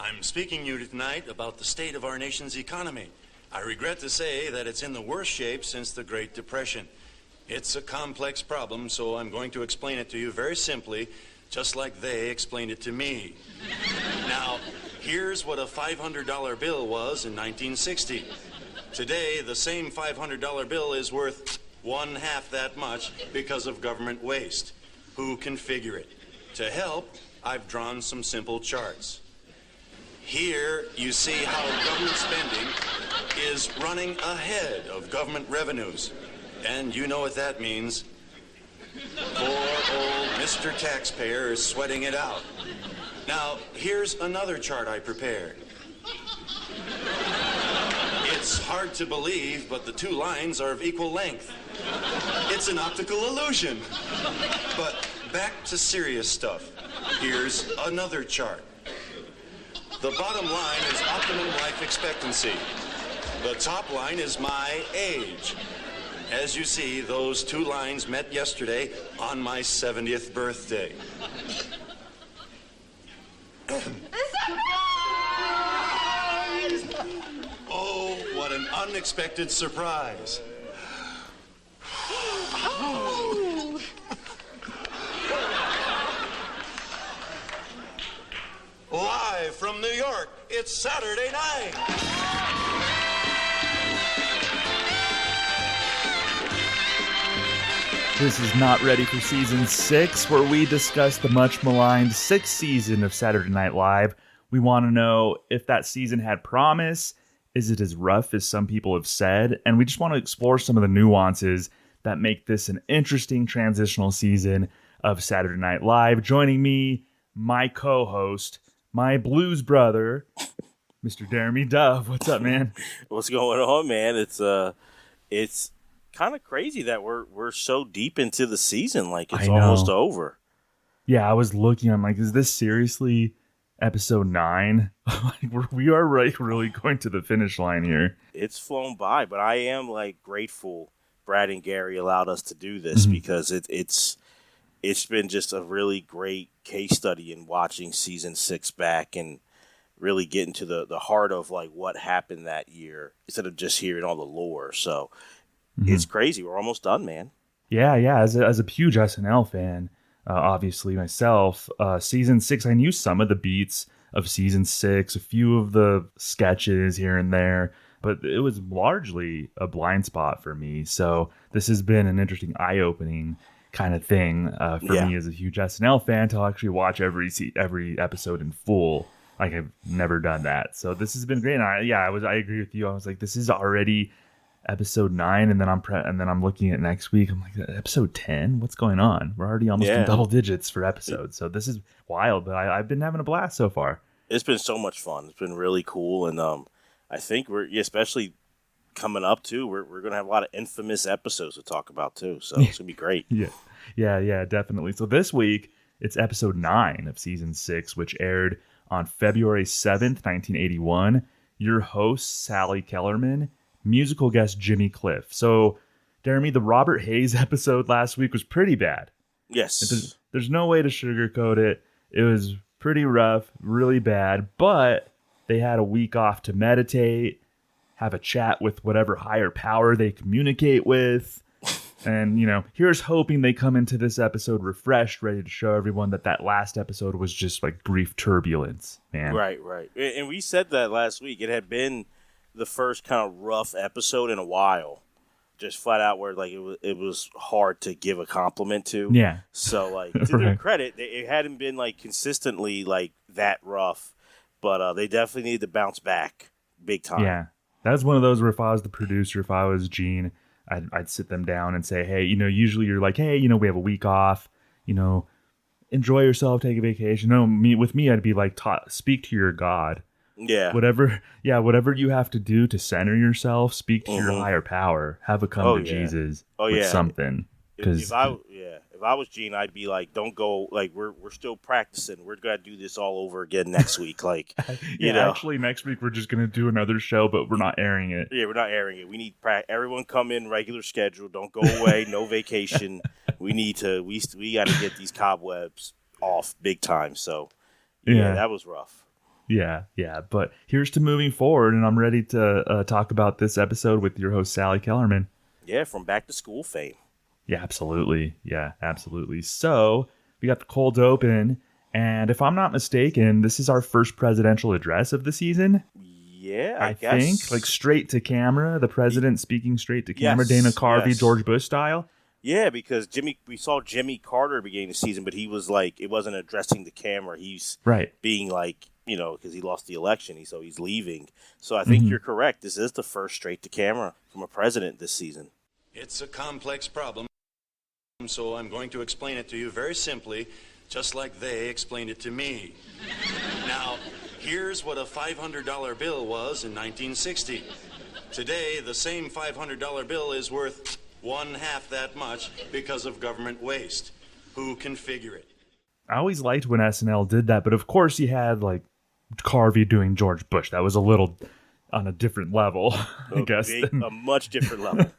I'm speaking to you tonight about the state of our nation's economy. I regret to say that it's in the worst shape since the Great Depression. It's a complex problem, so I'm going to explain it to you very simply, just like they explained it to me. Now, here's what a $500 bill was in 1960. Today, the same $500 bill is worth 1/2 that much because of government waste. Who can figure it? To help, I've drawn some simple charts. Here, you see how government spending is running ahead of government revenues. And you know what that means. Poor old Mr. Taxpayer is sweating it out. Now, here's another chart I prepared. It's hard to believe, but the two lines are of equal length. It's an optical illusion. But back to serious stuff. Here's another chart. The bottom line is optimum life expectancy. The top line is my age. As you see, those two lines met yesterday on my 70th birthday. Oh, what an unexpected surprise. Live from New York, it's Saturday night. This is Not Ready for Season 6, where we discuss the much-maligned 6th season of Saturday Night Live. We want to know if that season had promise. Is it as rough as some people have said? And we just want to explore some of the nuances that make this an interesting transitional season of Saturday Night Live. Joining me, my co-host, my blues brother, Mr. Deremy Dove. What's up, man? What's going on, man? It's kind of crazy that we're so deep into the season, like it's almost over. Yeah, I was looking, I'm like, is this seriously episode 9? we are really going to the finish line here. It's flown by, but I am like grateful Brad and Gary allowed us to do this because it's been just a really great case study in watching season 6 back and really getting to the heart of like what happened that year instead of just hearing all the lore. So it's crazy. We're almost done, man. Yeah. As a huge SNL fan, obviously myself, season 6, I knew some of the beats of season 6, a few of the sketches here and there, but it was largely a blind spot for me. So this has been an interesting, eye-opening kind of thing for me as a huge SNL fan to actually watch every episode in full. Like, I've never done that. So this has been great. And I agree with you. I was like, this is already episode 9, and then I'm looking at next week. I'm like, episode 10? What's going on? We're already almost in double digits for episodes. So this is wild, but I've been having a blast so far. It's been so much fun. It's been really cool, and I think we're especially coming up too. We're gonna have a lot of infamous episodes to talk about too. So it's gonna be great. Yeah, definitely. So this week it's episode 9 of season 6, which aired on February 7th, 1981. Your host, Sally Kellerman. Musical guest Jimmy Cliff. So, Deremy, the Robert Hayes episode last week was pretty bad. Yes. There's no way to sugarcoat it. It was pretty rough, really bad, but they had a week off to meditate, have a chat with whatever higher power they communicate with. And, here's hoping they come into this episode refreshed, ready to show everyone that last episode was just like brief turbulence, man. Right. And we said that last week. It had been the first kind of rough episode in a while, just flat out where like it was hard to give a compliment to. Yeah. So like to their credit, it hadn't been like consistently like that rough, but they definitely need to bounce back big time. Yeah, that was one of those where if I was the producer, if I was Gene, I'd sit them down and say, hey, usually you're like, hey, we have a week off, enjoy yourself, take a vacation. No, with me, I'd be like, speak to your God. Yeah. Whatever you have to do to center yourself, speak to your higher power, have a come to Jesus with something. If I was Gene, I'd be like, don't go, like, we're still practicing. We're going to do this all over again next week. Like, actually next week we're just going to do another show, but we're not airing it. Yeah, we're not airing it. We need everyone come in regular schedule. Don't go away. No vacation. We got to get these cobwebs off big time. So, yeah, that was rough. Yeah. But here's to moving forward, and I'm ready to talk about this episode with your host, Sally Kellerman. Yeah, from back to school fame. Yeah, absolutely. So we got the cold open, and if I'm not mistaken, this is our first presidential address of the season. Yeah, I guess. think, like straight to camera, the president speaking straight to camera, Yes, Dana Carvey, yes. George Bush style. Yeah, because we saw Jimmy Carter beginning the season, but he was like, it wasn't addressing the camera. He's Right. being like, because he lost the election, so he's leaving. So I think you're correct. This is the first straight to camera from a president this season. It's a complex problem, so I'm going to explain it to you very simply, just like they explained it to me. Now, here's what a $500 bill was in 1960. Today, the same $500 bill is worth 1/2 that much because of government waste. Who can figure it? I always liked when SNL did that, but of course you had like Carvey doing George Bush. That was a little on a different level, I guess. A much different level.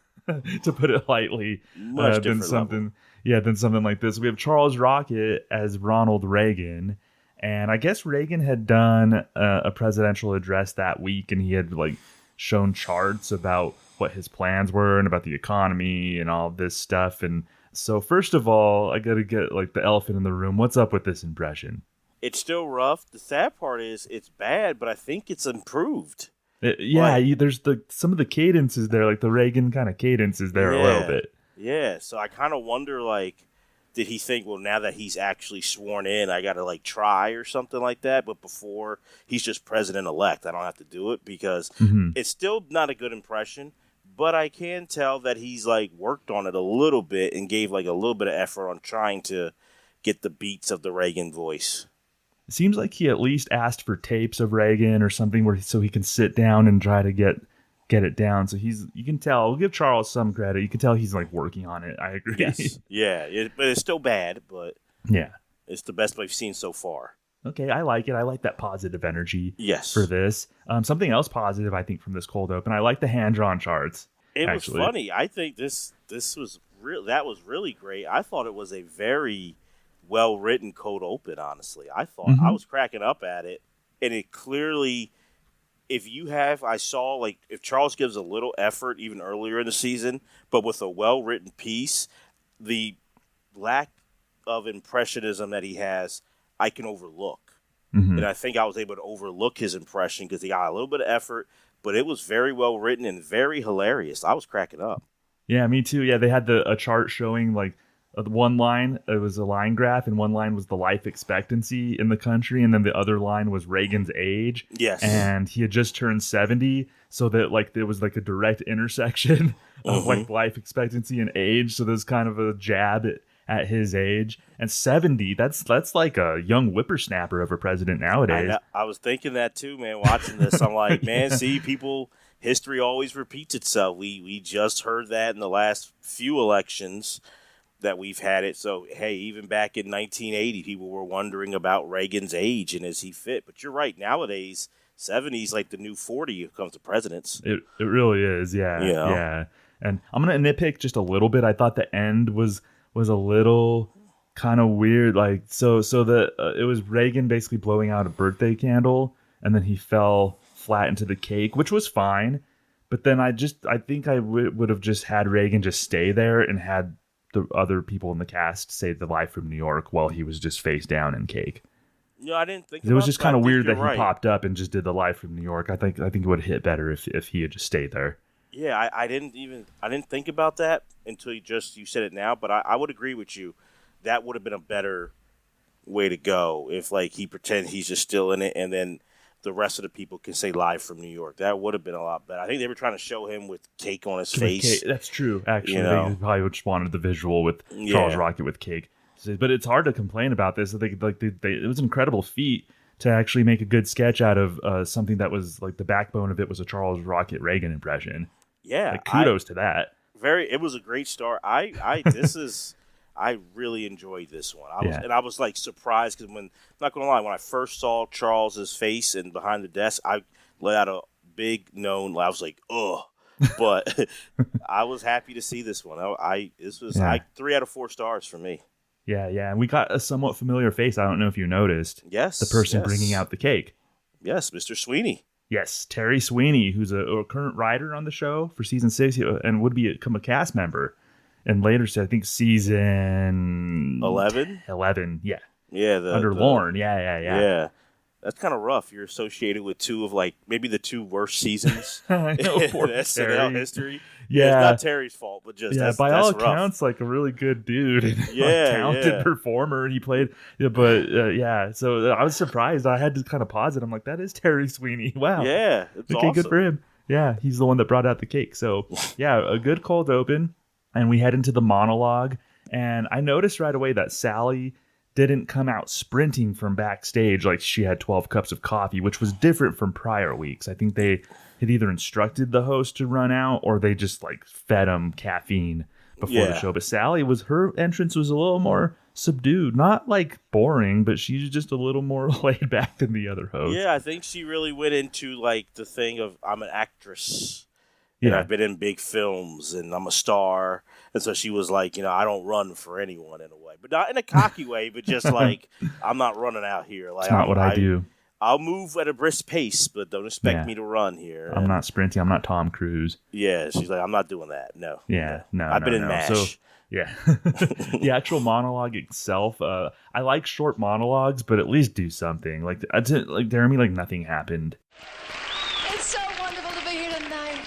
To put it lightly, Much than different something. level. Yeah, than something like this. We have Charles Rocket as Ronald Reagan, and I guess Reagan had done a presidential address that week, and he had like shown charts about what his plans were and about the economy and all this stuff. And so, first of all, I got to get like the elephant in the room. What's up with this impression? It's still rough. The sad part is it's bad, but I think it's improved. There's some of the cadences there, like the Reagan kind of cadences there a little bit. Yeah, so I kind of wonder, like, did he think, well, now that he's actually sworn in, I got to, like, try or something like that? But before, he's just president-elect. I don't have to do it because it's still not a good impression. But I can tell that he's, like, worked on it a little bit and gave, like, a little bit of effort on trying to get the beats of the Reagan voice. It seems like he at least asked for tapes of Reagan or something so he can sit down and try to get it down. So you can tell, we'll give Charles some credit. You can tell he's like working on it. I agree. Yes. Yeah, but it's still bad, but yeah, it's the best we've seen so far. Okay, I like it. I like that positive energy Yes. for this. Something else positive, I think, from this cold open. I like the hand-drawn charts. It was funny. I think this was that was really great. I thought it was a very well-written cold open, honestly. I thought I was cracking up at it, and it clearly, I saw, like, if Charles gives a little effort even earlier in the season, but with a well-written piece, the lack of impressionism that he has, I can overlook. And I think I was able to overlook his impression because he got a little bit of effort, but it was very well written and very hilarious. I was cracking up. Yeah, me too. Yeah, they had a chart showing, like, one line, it was a line graph, and one line was the life expectancy in the country, and then the other line was Reagan's age. Yes. And he had just turned 70, so that like there was like a direct intersection of like life expectancy and age. So there's kind of a jab at his age. And 70, that's like a young whippersnapper of a president nowadays. I was thinking that too, man, watching this. I'm like, man, see, history always repeats itself. We just heard that in the last few elections that we've had it. So, hey, even back in 1980, people were wondering about Reagan's age and is he fit? But you're right. Nowadays, 70 is like the new 40 when it comes to presidents. It really is, yeah. Yeah. And I'm going to nitpick just a little bit. I thought the end was a little kind of weird. Like, so it was Reagan basically blowing out a birthday candle, and then he fell flat into the cake, which was fine. But then I think I would have just had Reagan just stay there and had the other people in the cast say the Live from New York while he was just face down in cake. No, I didn't think it was just kind of weird that right. he popped up and just did the Live from New York. I think it would have hit better if he had just stayed there. Yeah, I didn't think about that until you said it now, but I would agree with you. That would have been a better way to go if like he pretends he's just still in it and then the rest of the people can say Live from New York. That would have been a lot better. I think they were trying to show him with cake on his face. That's true, actually. They probably just wanted the visual with Charles Rocket with cake. But it's hard to complain about this. I think it was an incredible feat to actually make a good sketch out of something that was like the backbone of it was a Charles Rocket Reagan impression. Yeah, like, kudos to that. It was a great start. I really enjoyed this one. I was like surprised because I'm not gonna lie, when I first saw Charles's face and behind the desk, I let out a big moan. I was like, ugh. But I was happy to see this one. This was 3 out of 4 stars for me. Yeah, and we got a somewhat familiar face. I don't know if you noticed. Yes, the person bringing out the cake. Yes, Mr. Sweeney. Yes, Terry Sweeney, who's a current writer on the show for season 6 and would become a cast member. And later, I think season 11. Yeah. Yeah, under Lorne. Yeah. Yeah. That's kind of rough. You're associated with two of maybe the two worst seasons I know, in poor SNL Terry. history. Yeah, it's not Terry's fault, but just by that's all rough. accounts, like a really good dude, and talented performer. He played, So I was surprised. I had to kind of pause it. I'm like, that is Terry Sweeney. Wow. Yeah, it's okay, awesome. Good for him. Yeah, he's the one that brought out the cake. So yeah, a good cold open, and we head into the monologue. And I noticed right away that Sally didn't come out sprinting from backstage like she had 12 cups of coffee, which was different from prior weeks. I think they had either instructed the host to run out or they just fed him caffeine before the show. But Sally her entrance was a little more subdued, not boring, but she's just a little more laid back than the other hosts. Yeah, I think she really went into the thing of I'm an actress. And I've been in big films and I'm a star. And so she was I don't run for anyone in a way, but not in a cocky way, but just I'm not running out here. It's not what I do. I'll move at a brisk pace, but don't expect me to run here. I'm not sprinting. I'm not Tom Cruise. Yeah, she's I'm not doing that. No. Yeah, no. I've been in MASH. So, yeah. The actual monologue itself, I like short monologues, but at least do something. Deremy, nothing happened. It's so wonderful to be here tonight.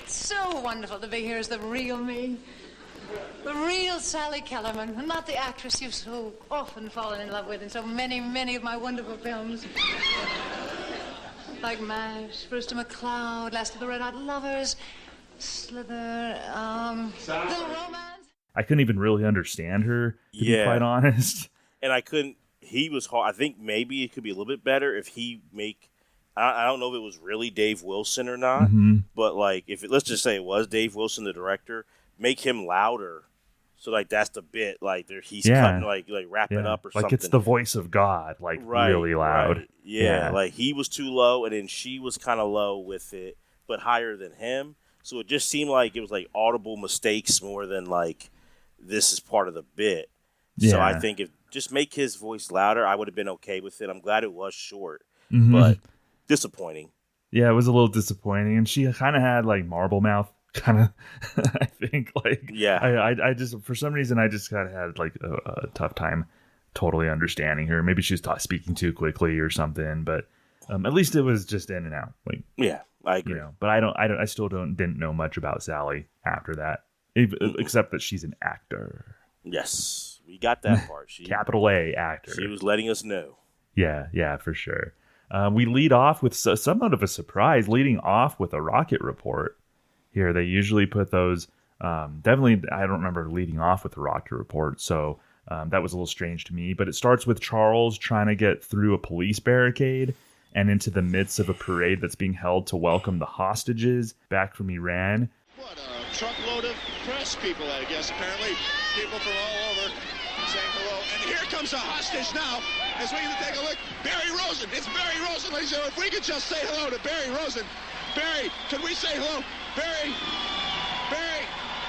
It's so wonderful to be here as the real me. The real Sally Kellerman, and not the actress you've so often fallen in love with in so many, many of my wonderful films. Like MASH, Brewster McCloud, Last of the Red Hot Lovers, Slither, Little Romance. I couldn't even really understand her, to be quite honest. And I couldn't, he was hard. I think maybe it could be a little bit better if he I don't know if it was really Dave Wilson or not, but let's just say it was Dave Wilson, the director, make him louder. So that's the bit, he's cutting, wrap it up or something. It's the voice of God, really loud. Right. Yeah, he was too low, and then she was kind of low with it, but higher than him. So it just seemed like it was audible mistakes more than this is part of the bit. Yeah. So I think if just make his voice louder, I would have been okay with it. I'm glad it was short, but disappointing. Yeah, it was a little disappointing, and she kind of had marble mouth. Kind of, I think I just for some reason I just kind of had a tough time totally understanding her. Maybe she was speaking too quickly or something, but at least it was just in and out. I agree. But I still didn't know much about Sally after that, except that she's an actor. Yes, we got that part. Capital A actor. She was letting us know. Yeah, for sure. We lead off with somewhat of a surprise, leading off with a rocket report. Here, they usually put those, definitely, I don't remember leading off with a rocket report, so that was a little strange to me. But it starts with Charles trying to get through a police barricade and into the midst of a parade that's being held to welcome the hostages back from Iran. What a truckload of press people, I guess, apparently. People from all over saying hello. And here comes a hostage now, as we can take a look. Barry Rosen. It's Barry Rosen, ladies and gentlemen. If we could just say hello to Barry Rosen. Barry, can we say hello?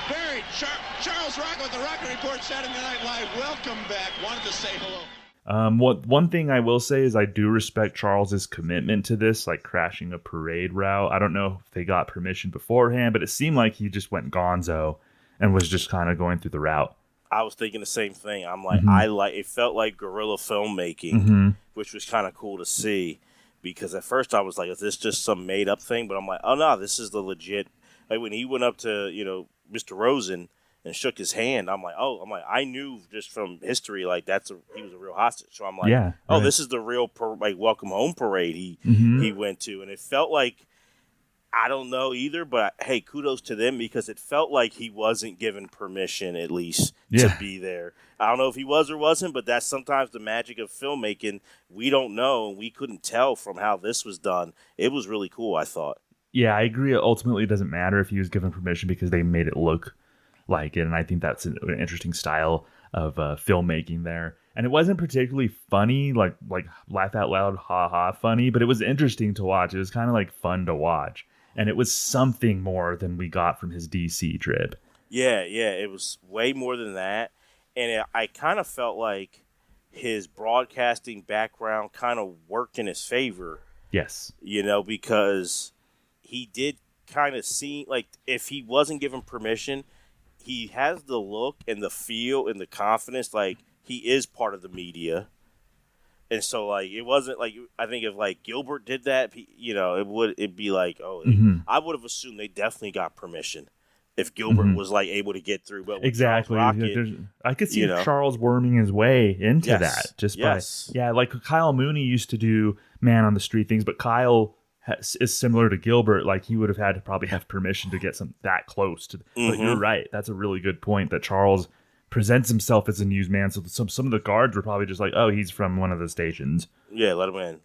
Barry, Charles Rocko at the Rocket Report, Saturday Night Live. Welcome back. Wanted to say hello. One thing I will say is I do respect Charles's commitment to this, crashing a parade route. I don't know if they got permission beforehand, but it seemed like he just went gonzo and was just kind of going through the route. I was thinking the same thing. I'm it felt like guerrilla filmmaking, which was kind of cool to see. Because at first I was like, is this just some made-up thing? But I'm like, oh, no, this is the legit. When he went up to, Mr. Rosen and shook his hand, I knew just from history, he was a real hostage. So I'm like, this is the real, welcome home parade he went to. And it felt like, I don't know either, but hey, kudos to them because it felt like he wasn't given permission, at least, to be there. I don't know if he was or wasn't, but that's sometimes the magic of filmmaking. We don't know, and we couldn't tell from how this was done. It was really cool, I thought. Yeah, I agree. Ultimately, it doesn't matter if he was given permission because they made it look like it, and I think that's an interesting style of filmmaking there. And it wasn't particularly funny, like laugh out loud, ha ha funny, but it was interesting to watch. It was kind of fun to watch. And it was something more than we got from his DC trip. Yeah, it was way more than that. And I kind of felt like his broadcasting background kind of worked in his favor Yes. Because he did kind of seem like if he wasn't given permission, he has the look and the feel and the confidence like he is part of the media. And so, like, it wasn't like, I think if, like, Gilbert did that, it'd be like, I would have assumed they definitely got permission if Gilbert was, like, able to get through. But with exactly. Rocket, I could see Charles worming his way into that. Like Kyle Mooney used to do man on the street things, but Kyle is similar to Gilbert. Like, he would have had to probably have permission to get that close to. But you're right. That's a really good point that Charles presents himself as a newsman, so some of the guards were probably just like, oh, he's from one of the stations. Yeah, let him in.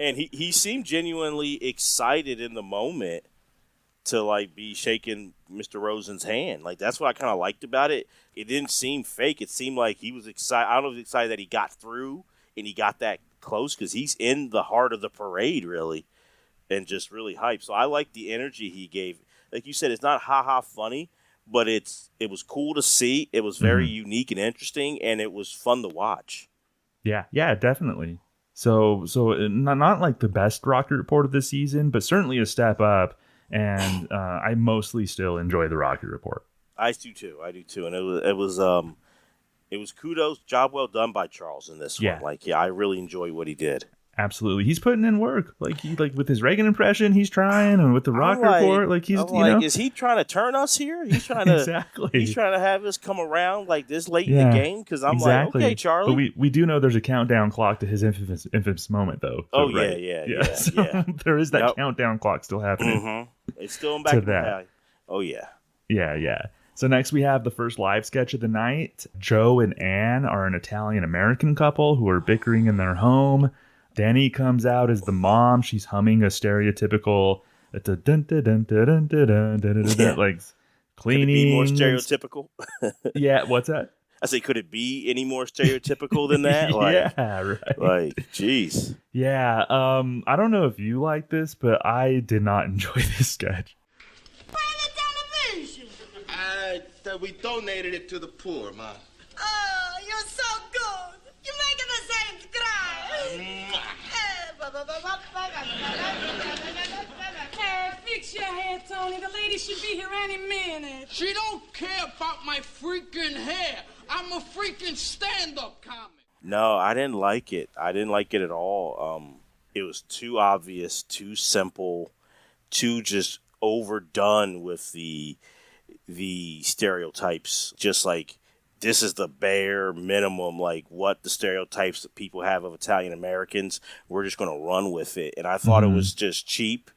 And he seemed genuinely excited in the moment to, like, be shaking Mr. Rosen's hand. Like, that's what I kind of liked about it. It didn't seem fake. It seemed like he was excited. I don't know if he was excited that he got through and he got that close, because he's in the heart of the parade, really, and just really hyped. So I like the energy he gave. Like you said, it's not ha-ha funny, but it was cool to see. It was very unique and interesting, and it was fun to watch. Yeah, definitely. So not like the best Rocket Report of the season, but certainly a step up. And I mostly still enjoy the Rocket Report. I do too. And it was kudos, job well done by Charles in this one. Like, I really enjoy what he did. Absolutely, he's putting in work. Like with his Reagan impression, he's trying, and with the Rock Report, like he's is he trying to turn us here? He's trying to exactly. He's trying to have us come around like this late in the game, because I'm like, okay, Charlie. But we do know there's a countdown clock to his infamous moment, though. So, So there is that countdown clock still happening. It's still in back of the alley. Oh yeah. Yeah. So next we have the first live sketch of the night. Joe and Ann are an Italian-American couple who are bickering in their home. Denny comes out as the mom. She's humming a stereotypical like cleaning. Could it be more stereotypical? Yeah, what's that? I say, could it be any more stereotypical than that? Yeah, right. Like, geez. Yeah, I don't know if you like this, but I did not enjoy this sketch. Where's the television? We donated it to the poor, Ma. Oh, you're so good. You're making the Saints cry. Fix your hair, Tony. The lady should be here any minute. She don't care about my freaking hair. I'm a freaking stand-up comic. No, I didn't like it. I didn't like it at all. It was too obvious, too simple, too just overdone with the stereotypes. Just like, this is the bare minimum, like what the stereotypes that people have of Italian Americans. We're just going to run with it. And I thought it was just cheap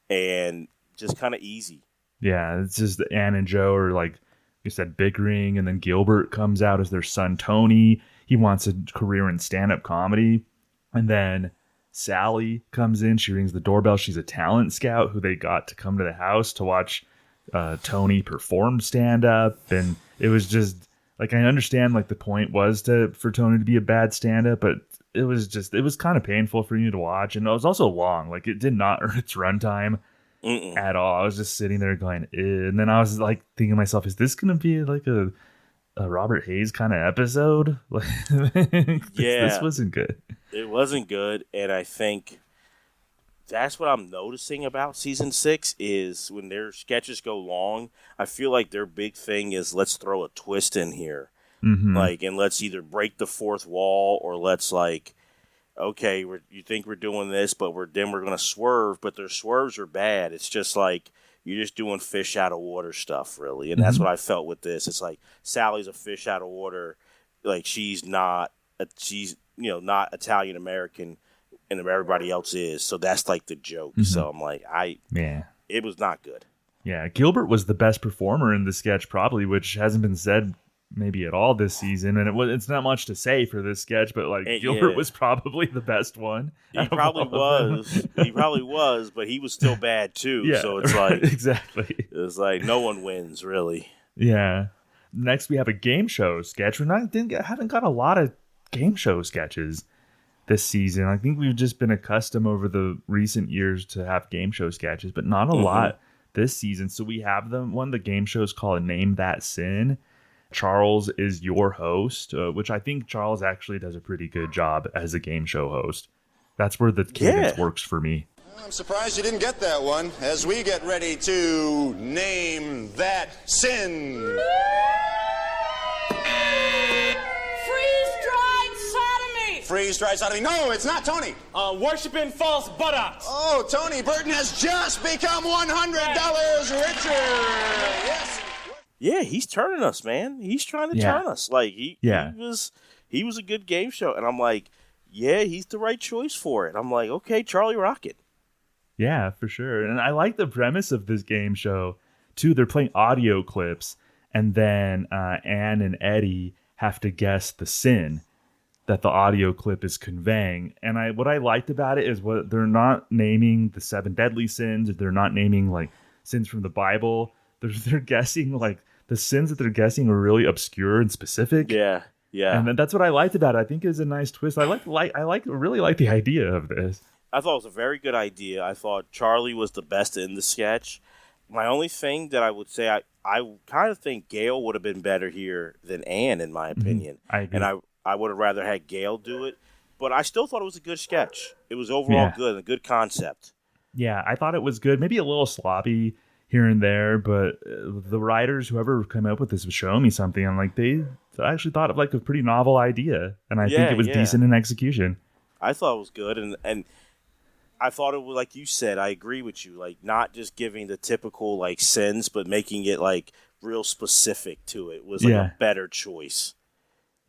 and just kind of easy. Yeah, it's just Ann and Joe are, like you said, bickering, and then Gilbert comes out as their son Tony. He wants a career in stand-up comedy. And then Sally comes in. She rings the doorbell. She's a talent scout who they got to come to the house to watch Tony perform stand-up. And it was just, like, I understand, like, the point was for Tony to be a bad stand-up, but it was kind of painful for you to watch. And it was also long. Like, it did not earn its runtime at all. I was just sitting there going, eh. And then I was, like, thinking to myself, is this going to be, like, a Robert Hayes kind of episode? Like, this wasn't good. It wasn't good, and I think that's what I'm noticing about season 6 is when their sketches go long, I feel like their big thing is let's throw a twist in here. Like, and let's either break the fourth wall or let's, like, okay, you think we're doing this, but then we're going to swerve, but their swerves are bad. It's just like you're just doing fish out of water stuff, really. And that's what I felt with this. It's like Sally's a fish out of water. Like, she's not not Italian American, and everybody else is. So that's like the joke. So I'm like, it was not good. Yeah, Gilbert was the best performer in the sketch, probably, which hasn't been said maybe at all this season, and it's not much to say for this sketch, but like Gilbert was probably the best one. He probably was, but he was still bad too. Yeah, so it's like exactly. It's like no one wins really. Yeah. Next we have a game show sketch. We haven't got a lot of game show sketches this season. I think we've just been accustomed over the recent years to have game show sketches, but not a lot this season. So we have one of the game shows called Name That Sin. Charles is your host, which I think Charles actually does a pretty good job as a game show host. That's where the cadence works for me. I'm surprised you didn't get that one as we get ready to name that sin. Freeze-dried sodomy. No, it's not Tony. Worshipping false buttocks. Oh, Tony Burton has just become $100 richer. Yes. Yeah, he's turning us, man. He's trying to turn us. Like he was a good game show, and I'm like, yeah, he's the right choice for it. I'm like, okay, Charlie Rocket. Yeah, for sure. And I like the premise of this game show too. They're playing audio clips, and then Ann and Eddie have to guess the sin that the audio clip is conveying. And what I liked about it is what they're not naming the 7 deadly sins. They're not naming like sins from the Bible. They're guessing like the sins that they're guessing are really obscure and specific. Yeah. And that's what I liked about it. I think is a nice twist. I really like the idea of this. I thought it was a very good idea. I thought Charlie was the best in the sketch. My only thing that I would say, I kind of think Gail would have been better here than Ann, in my opinion. I agree. And I would have rather had Gail do it, but I still thought it was a good sketch. It was overall good and a good concept. Yeah, I thought it was good. Maybe a little sloppy here and there, but the writers, whoever came up with this, was showing me something. I'm like, they actually thought of like a pretty novel idea, and I think it was decent in execution. I thought it was good, and I thought it was, like you said, I agree with you, like not just giving the typical like sins, but making it like real specific to it was like a better choice.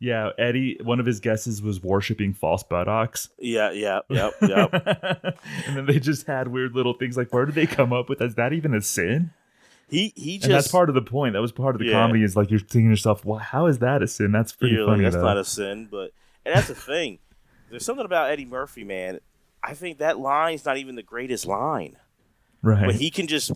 Yeah, Eddie, one of his guesses was worshipping false buttocks. Yep. And then they just had weird little things like, where did they come up with? Is that even a sin? He just, and that's part of the point. That was part of the comedy is like you're thinking to yourself, well, how is that a sin? That's pretty funny. Like, that's not a sin, and that's the thing. There's something about Eddie Murphy, man. I think that line's not even the greatest line. Right. But he can just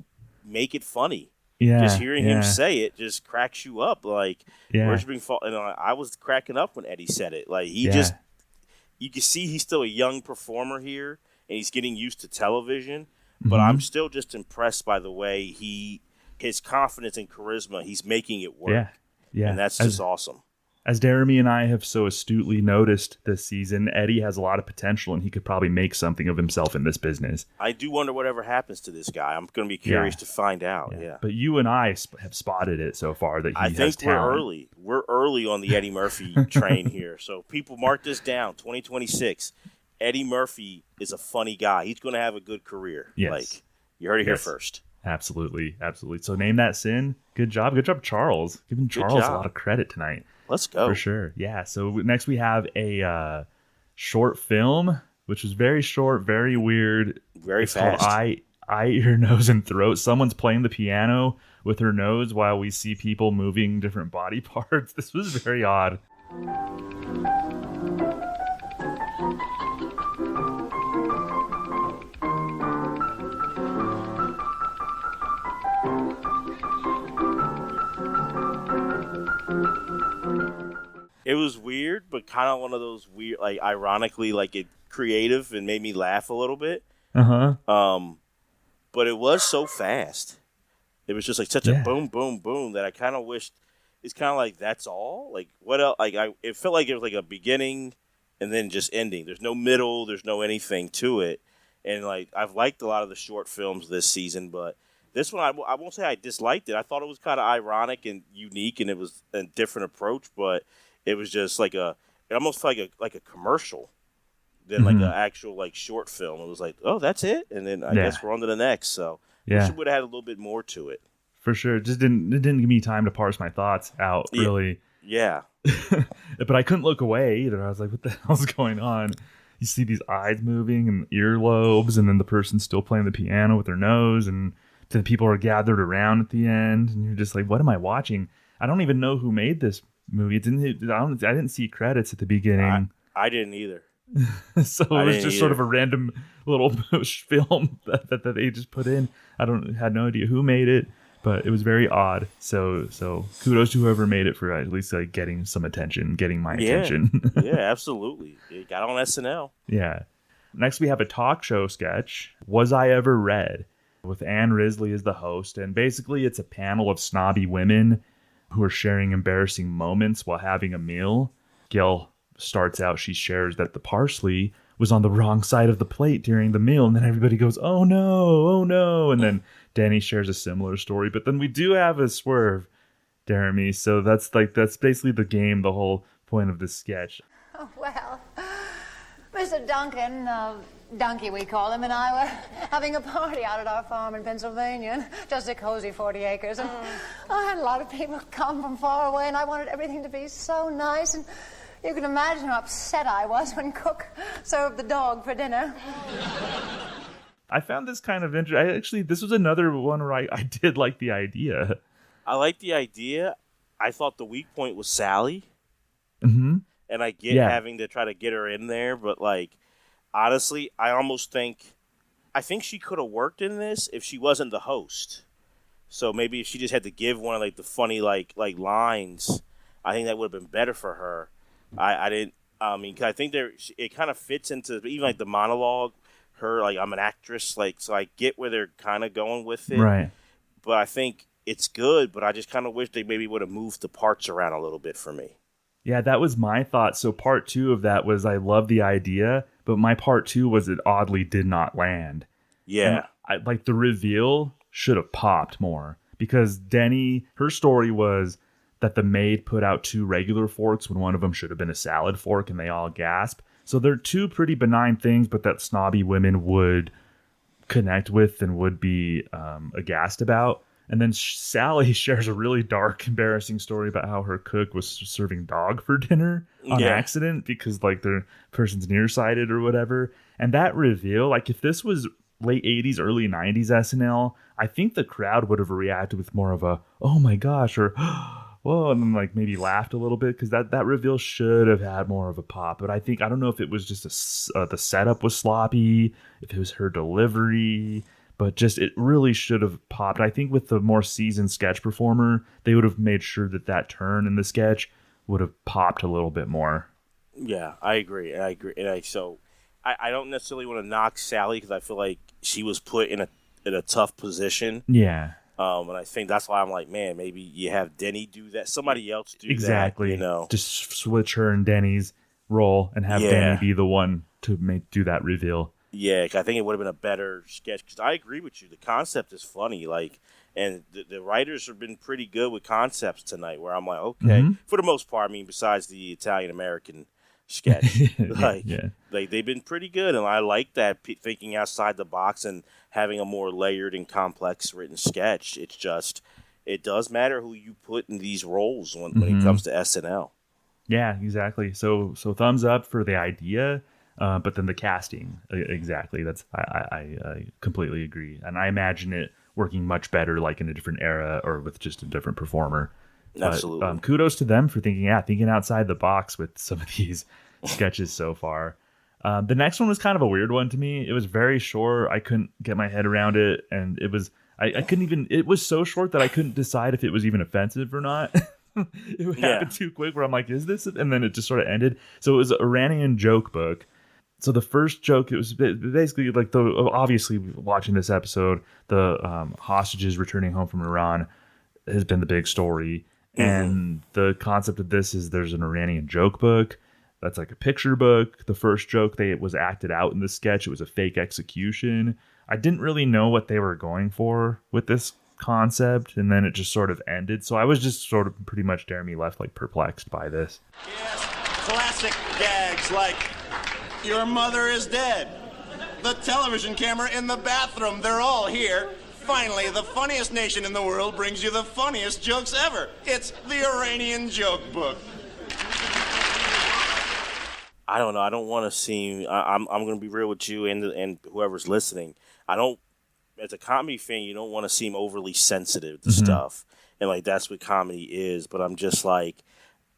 make it funny. Yeah, just hearing him say it just cracks you up. Like, worshiping fall. And I was cracking up when Eddie said it. Like, you can see he's still a young performer here, and he's getting used to television. But I'm still just impressed by the way his confidence and charisma, he's making it work. Yeah. And that's just awesome. As Deremy and I have so astutely noticed this season, Eddie has a lot of potential, and he could probably make something of himself in this business. I do wonder whatever happens to this guy. I'm going to be curious to find out. Yeah. But you and I have spotted it so far that he has talent. I think we're early. We're early on the Eddie Murphy train here. So people mark this down, 2026. Eddie Murphy is a funny guy. He's going to have a good career. Yes. Like, you heard it here first. Absolutely. So name that sin. Good job, Charles. Giving Charles a lot of credit tonight. Let's go. For sure. Yeah. So next we have a short film, which was very short, very weird. Very fast. Called Eye, Ear, Nose, and Throat. Someone's playing the piano with her nose while we see people moving different body parts. This was very odd. It was weird, but kind of one of those weird, like, ironically, like, it creative and made me laugh a little bit. But it was so fast. It was just like such a boom, boom, boom that I kind of wished. It's kind of like that's all. Like what else? Like it felt like it was like a beginning and then just ending. There's no middle. There's no anything to it. And like I've liked a lot of the short films this season, but this one I won't say I disliked it. I thought it was kind of ironic and unique, and it was a different approach. But it was just like it almost felt like a commercial than like an actual like short film. It was like, oh, that's it, and then I guess we're on to the next. So I wish it would have had a little bit more to it. For sure, it didn't give me time to parse my thoughts out really. Yeah. But I couldn't look away either. I was like, what the hell's going on? You see these eyes moving and earlobes, and then the person's still playing the piano with their nose, and the people are gathered around at the end, and you're just like, what am I watching? I don't even know who made this movie. I didn't see credits at the beginning. I didn't either. So it was just sort of a random little film that they just put in. Had no idea who made it, but it was very odd. So kudos to whoever made it for at least like getting some attention, getting my attention. Yeah, absolutely. It got on SNL. Yeah. Next we have a talk show sketch, Was I Ever Red? With Ann Risley as the host, and basically it's a panel of snobby women who are sharing embarrassing moments while having a meal. Gail starts out, she shares that the parsley was on the wrong side of the plate during the meal, and then everybody goes, oh no, and then Danny shares a similar story. But then we do have a swerve, Deremy, so that's basically the game, the whole point of this sketch. Oh, well, Mr. Duncan, Donkey we call him, and I were having a party out at our farm in Pennsylvania, just a cozy 40 acres, and I had a lot of people come from far away, and I wanted everything to be so nice, and you can imagine how upset I was when Cook served the dog for dinner. I found this kind of interesting. This was another one where I did like the idea. I like the idea. I thought the weak point was Sally. Mm-hmm. And I get having to try to get her in there, but, like, honestly, I think she could have worked in this if she wasn't the host. So maybe if she just had to give one of, like, the funny, like lines, I think that would have been better for her. Cause I think it kind of fits into even, like, the monologue, her, like, I'm an actress, like, so I get where they're kind of going with it. Right. But I think it's good, but I just kind of wish they maybe would have moved the parts around a little bit for me. Yeah, that was my thought. So part 2 of that was I love the idea, but my part 2 was it oddly did not land. Yeah. Like the reveal should have popped more because Denny, her story was that the maid put out 2 regular forks when one of them should have been a salad fork, and they all gasp. So they're 2 pretty benign things, but that snobby women would connect with and would be aghast about. And then Sally shares a really dark, embarrassing story about how her cook was serving dog for dinner on accident because, like, the person's nearsighted or whatever. And that reveal, like, if this was late 80s, early 90s SNL, I think the crowd would have reacted with more of a, oh my gosh, or whoa, and then, like, maybe laughed a little bit because that reveal should have had more of a pop. But I don't know if it was just the setup was sloppy, if it was her delivery. But just it really should have popped. I think with the more seasoned sketch performer, they would have made sure that turn in the sketch would have popped a little bit more. Yeah, I agree. And I don't necessarily want to knock Sally because I feel like she was put in a tough position. Yeah. And I think that's why I'm like, man, maybe you have Denny do that. Somebody else do exactly. that. You know, just switch her and Denny's role and have Denny be the one to do that reveal. Yeah, I think it would have been a better sketch because I agree with you. The concept is funny, like, and the writers have been pretty good with concepts tonight. Where I'm like, okay, for the most part. I mean, besides the Italian American sketch, like they've been pretty good, and I like that thinking outside the box and having a more layered and complex written sketch. It's just it does matter who you put in these roles when it comes to SNL. Yeah, exactly. So thumbs up for the idea. But then the casting, exactly. That's I completely agree, and I imagine it working much better, like in a different era or with just a different performer. Absolutely. But, kudos to them for thinking outside the box with some of these sketches so far. The next one was kind of a weird one to me. It was very short. I couldn't get my head around it, and it was I couldn't even. It was so short that I couldn't decide if it was even offensive or not. It happened too quick. Where I'm like, is this? And then it just sort of ended. So it was an Iranian joke book. So the first joke, it was basically like obviously watching this episode, the hostages returning home from Iran has been the big story. And the concept of this is there's an Iranian joke book. That's like a picture book. The first joke was acted out in the sketch. It was a fake execution. I didn't really know what they were going for with this concept. And then it just sort of ended. So I was just sort of pretty much Deremy left like perplexed by this. Yes, classic gags like... Your mother is dead. The television camera in the bathroom, they're all here. Finally, the funniest nation in the world brings you the funniest jokes ever. It's the Iranian joke book. I don't know. I don't want to seem... I'm going to be real with you and whoever's listening. I don't... As a comedy fan, you don't want to seem overly sensitive to stuff. And, like, that's what comedy is. But I'm just like,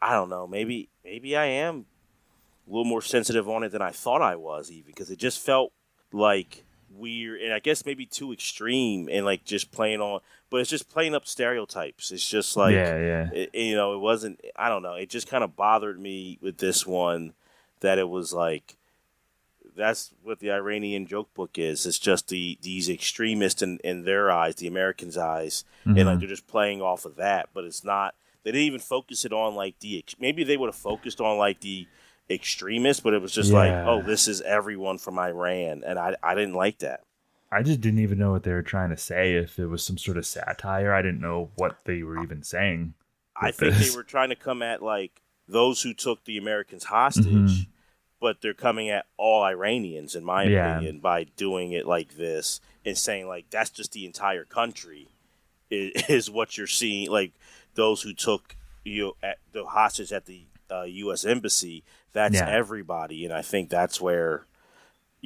I don't know. Maybe I am a little more sensitive on it than I thought I was, even, because it just felt like weird and I guess maybe too extreme and like just playing on, but it's just playing up stereotypes. It's just like, it wasn't, I don't know. It just kind of bothered me with this one that it was like, that's what the Iranian joke book is. It's just these extremists in their eyes, the Americans' eyes, and like they're just playing off of that, but it's not, they didn't even focus it on like maybe they would have focused on like the extremist, but it was just like, oh, this is everyone from Iran, and I didn't like that. I just didn't even know what they were trying to say. If it was some sort of satire, I didn't know what they were even saying. I think they were trying to come at like those who took the Americans hostage, but they're coming at all Iranians, in my opinion, by doing it like this and saying like that's just the entire country is what you're seeing. Like those who took at the hostage at the U.S. Embassy, that's everybody, and I think that's where.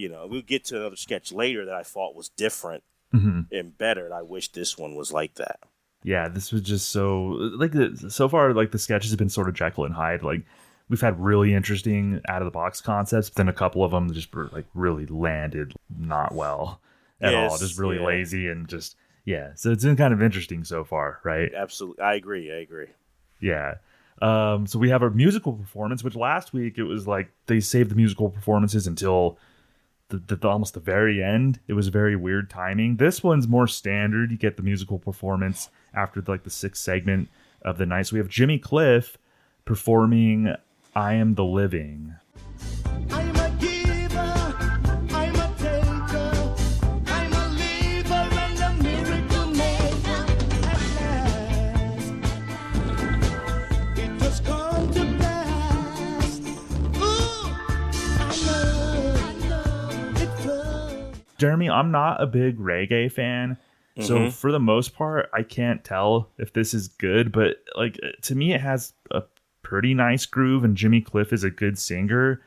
We'll get to another sketch later that I thought was different and better, and I wish this one was like that. Yeah, this was just so far the sketches have been sort of Jekyll and Hyde. Like we've had really interesting out of the box concepts, but then a couple of them just were like really landed not well at all, just really lazy and just So it's been kind of interesting so far, right? Absolutely, I agree. Yeah. So we have our musical performance, which last week it was like they saved the musical performances until almost the very end. It was very weird timing. This one's more standard. You get the musical performance after the sixth segment of the night. So we have Jimmy Cliff performing I Am the Living. I'm a giver, I'm a taker, I'm a leaver and a miracle maker. At last, it has come to pass. Ooh, I know. Deremy, I'm not a big reggae fan, so for the most part, I can't tell if this is good, but to me, it has a pretty nice groove, and Jimmy Cliff is a good singer,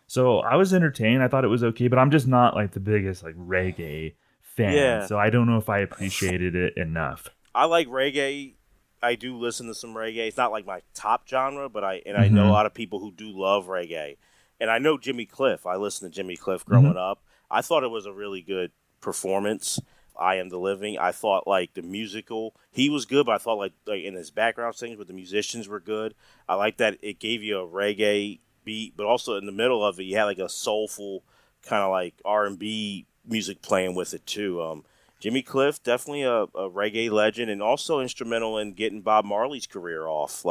so I was entertained. I thought it was okay, but I'm just not the biggest reggae fan, so I don't know if I appreciated it enough. I like reggae. I do listen to some reggae. It's not like my top genre, but I know a lot of people who do love reggae, and I know Jimmy Cliff. I listened to Jimmy Cliff growing up. I thought it was a really good performance. I Am the Living. I thought the musical, he was good, but I thought like in his background singers, but the musicians were good. I like that it gave you a reggae beat, but also in the middle of it, you had a soulful kind of R&B music playing with it too. Jimmy Cliff, definitely a reggae legend, and also instrumental in getting Bob Marley's career off.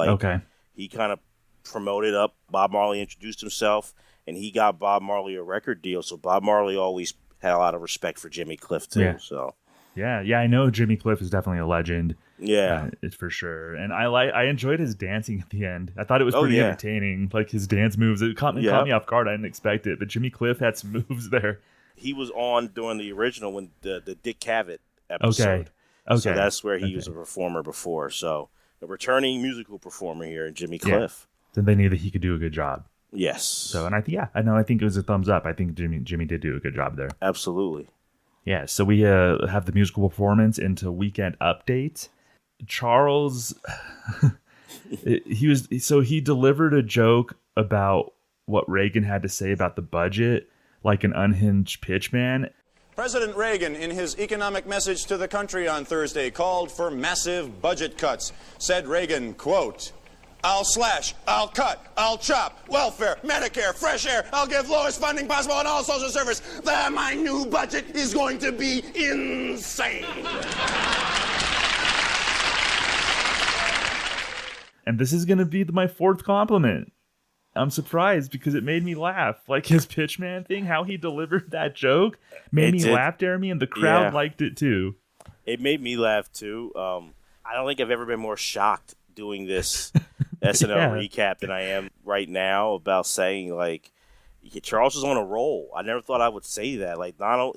He kind of promoted up. Bob Marley introduced himself, and he got Bob Marley a record deal. So Bob Marley always had a lot of respect for Jimmy Cliff too. Yeah. So yeah, I know Jimmy Cliff is definitely a legend. Yeah, it's for sure. And I enjoyed his dancing at the end. I thought it was pretty entertaining. His dance moves, it caught me off guard. I didn't expect it, but Jimmy Cliff had some moves there. He was on during the original when the Dick Cavett episode. Okay. So that's where he was a performer before. So a returning musical performer here in Jimmy Cliff. Then they knew that he could do a good job. Yes. So, and I think it was a thumbs up. I think Jimmy did do a good job there. Absolutely. Yeah. So we have the musical performance into Weekend Update. Charles, he delivered a joke about what Reagan had to say about the budget, like an unhinged pitchman. President Reagan, in his economic message to the country on Thursday, called for massive budget cuts. Said Reagan, quote, "I'll slash, I'll cut, I'll chop, welfare, Medicare, fresh air, I'll give lowest funding possible on all social service. My new budget is going to be insane." And this is going to be my fourth compliment. I'm surprised because it made me laugh. His pitchman thing, how he delivered that joke made me laugh, Deremy, and the crowd liked it too. It made me laugh too. I don't think I've ever been more shocked doing this SNL recap than I am right now about saying Charles is on a roll. I never thought I would say that.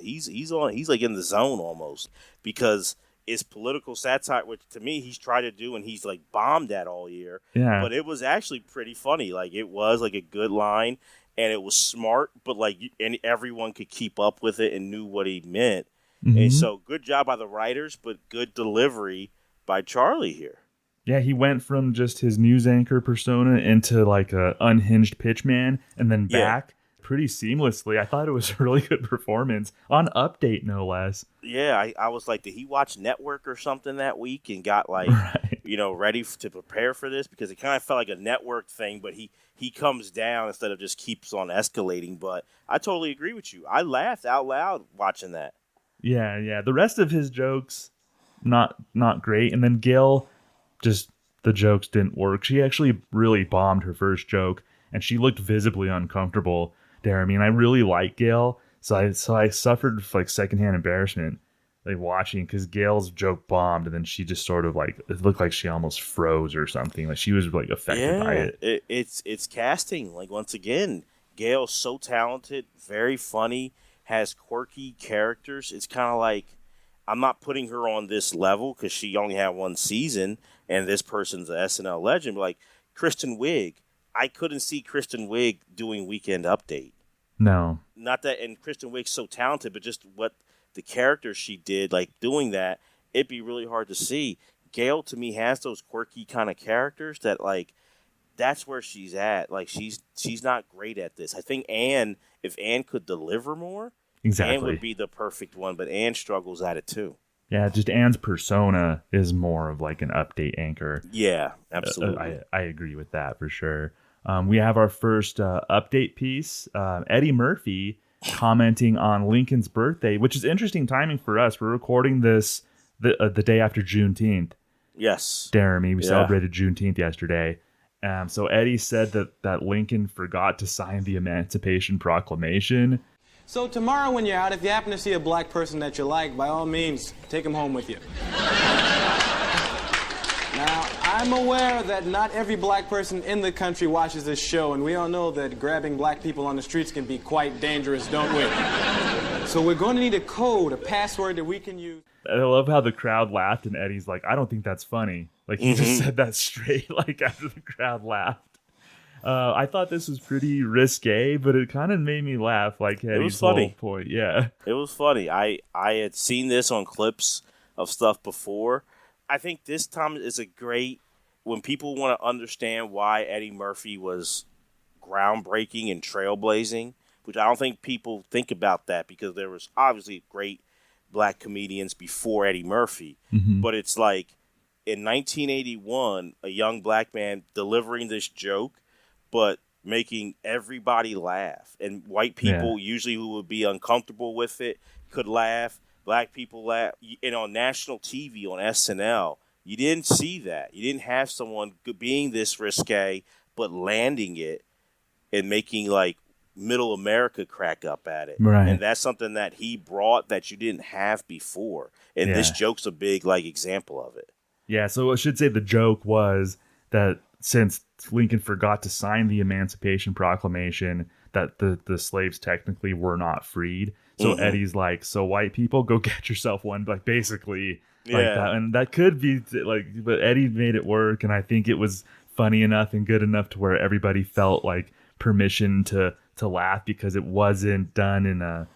He's in the zone almost, because it's political satire, which to me he's tried to do and he's bombed at all year. Yeah. But it was actually pretty funny. It was a good line and it was smart, but and everyone could keep up with it and knew what he meant. Mm-hmm. And so good job by the writers, but good delivery by Charlie here. Yeah, he went from just his news anchor persona into a unhinged pitchman and then back pretty seamlessly. I thought it was a really good performance on Update, no less. Yeah, I was did he watch Network or something that week and got ready to prepare for this? Because it kind of felt like a network thing, but he comes down instead of just keeps on escalating. But I totally agree with you. I laughed out loud watching that. Yeah. The rest of his jokes, not great. And then Gail, just the jokes didn't work. She actually really bombed her first joke. and she looked visibly uncomfortable, Deremy. And I really like Gail, so I suffered like secondhand embarrassment like watching, because Gail's joke bombed, and then she just sort of like, it looked like she almost froze or something. Like she was like affected by it. It's casting. Like, once again, Gail's so talented, very funny, has quirky characters. It's kind of like, I'm not putting her on this level because she only had one season and this person's an SNL legend. But like Kristen Wiig, I couldn't see Kristen Wiig doing Weekend Update. No. Not that, and Kristen Wiig's so talented, but just what the character she did, like doing that, it'd be really hard to see. Gail, to me, has those quirky kind of characters that, like, that's where she's at. Like, she's not great at this. I think Anne, if Anne could deliver more, exactly, Anne would be the perfect one, but Anne struggles at it too. Yeah, just Anne's persona is more of like an update anchor. Yeah, absolutely. I agree with that for sure. We have our first update piece. Eddie Murphy commenting on Lincoln's birthday, which is interesting timing for us. We're recording this the day after Juneteenth. Yes. Deremy, we celebrated Juneteenth yesterday. So Eddie said that Lincoln forgot to sign the Emancipation Proclamation. So tomorrow when you're out, if you happen to see a black person that you like, by all means, take him home with you. Now, I'm aware that not every black person in the country watches this show, and we all know that grabbing black people on the streets can be quite dangerous, don't we? So we're going to need a code, a password that we can use. I love how the crowd laughed, and Eddie's like, I don't think that's funny. Like, he just said that straight, like, after the crowd laughed. I thought this was pretty risque, but it kind of made me laugh, like Eddie's whole point. Yeah. It was funny. I had seen this on clips of stuff before. I think this time is a great, when people want to understand why Eddie Murphy was groundbreaking and trailblazing, which I don't think people think about that, because there was obviously great black comedians before Eddie Murphy. Mm-hmm. But it's like, in 1981, a young black man delivering this joke, but making everybody laugh. And white people, usually who would be uncomfortable with it, could laugh. Black people laugh. And on national TV, on SNL, you didn't see that. You didn't have someone being this risque, but landing it and making, like, middle America crack up at it. Right. And that's something that he brought that you didn't have before. And this joke's a big, like, example of it. Yeah, so I should say the joke was that since Lincoln forgot to sign the Emancipation Proclamation, that the slaves technically were not freed. So Eddie's like, so white people, go get yourself one, like basically like that. And that could be like, but Eddie made it work, and I think it was funny enough and good enough to where everybody felt like permission to laugh, because it wasn't done in a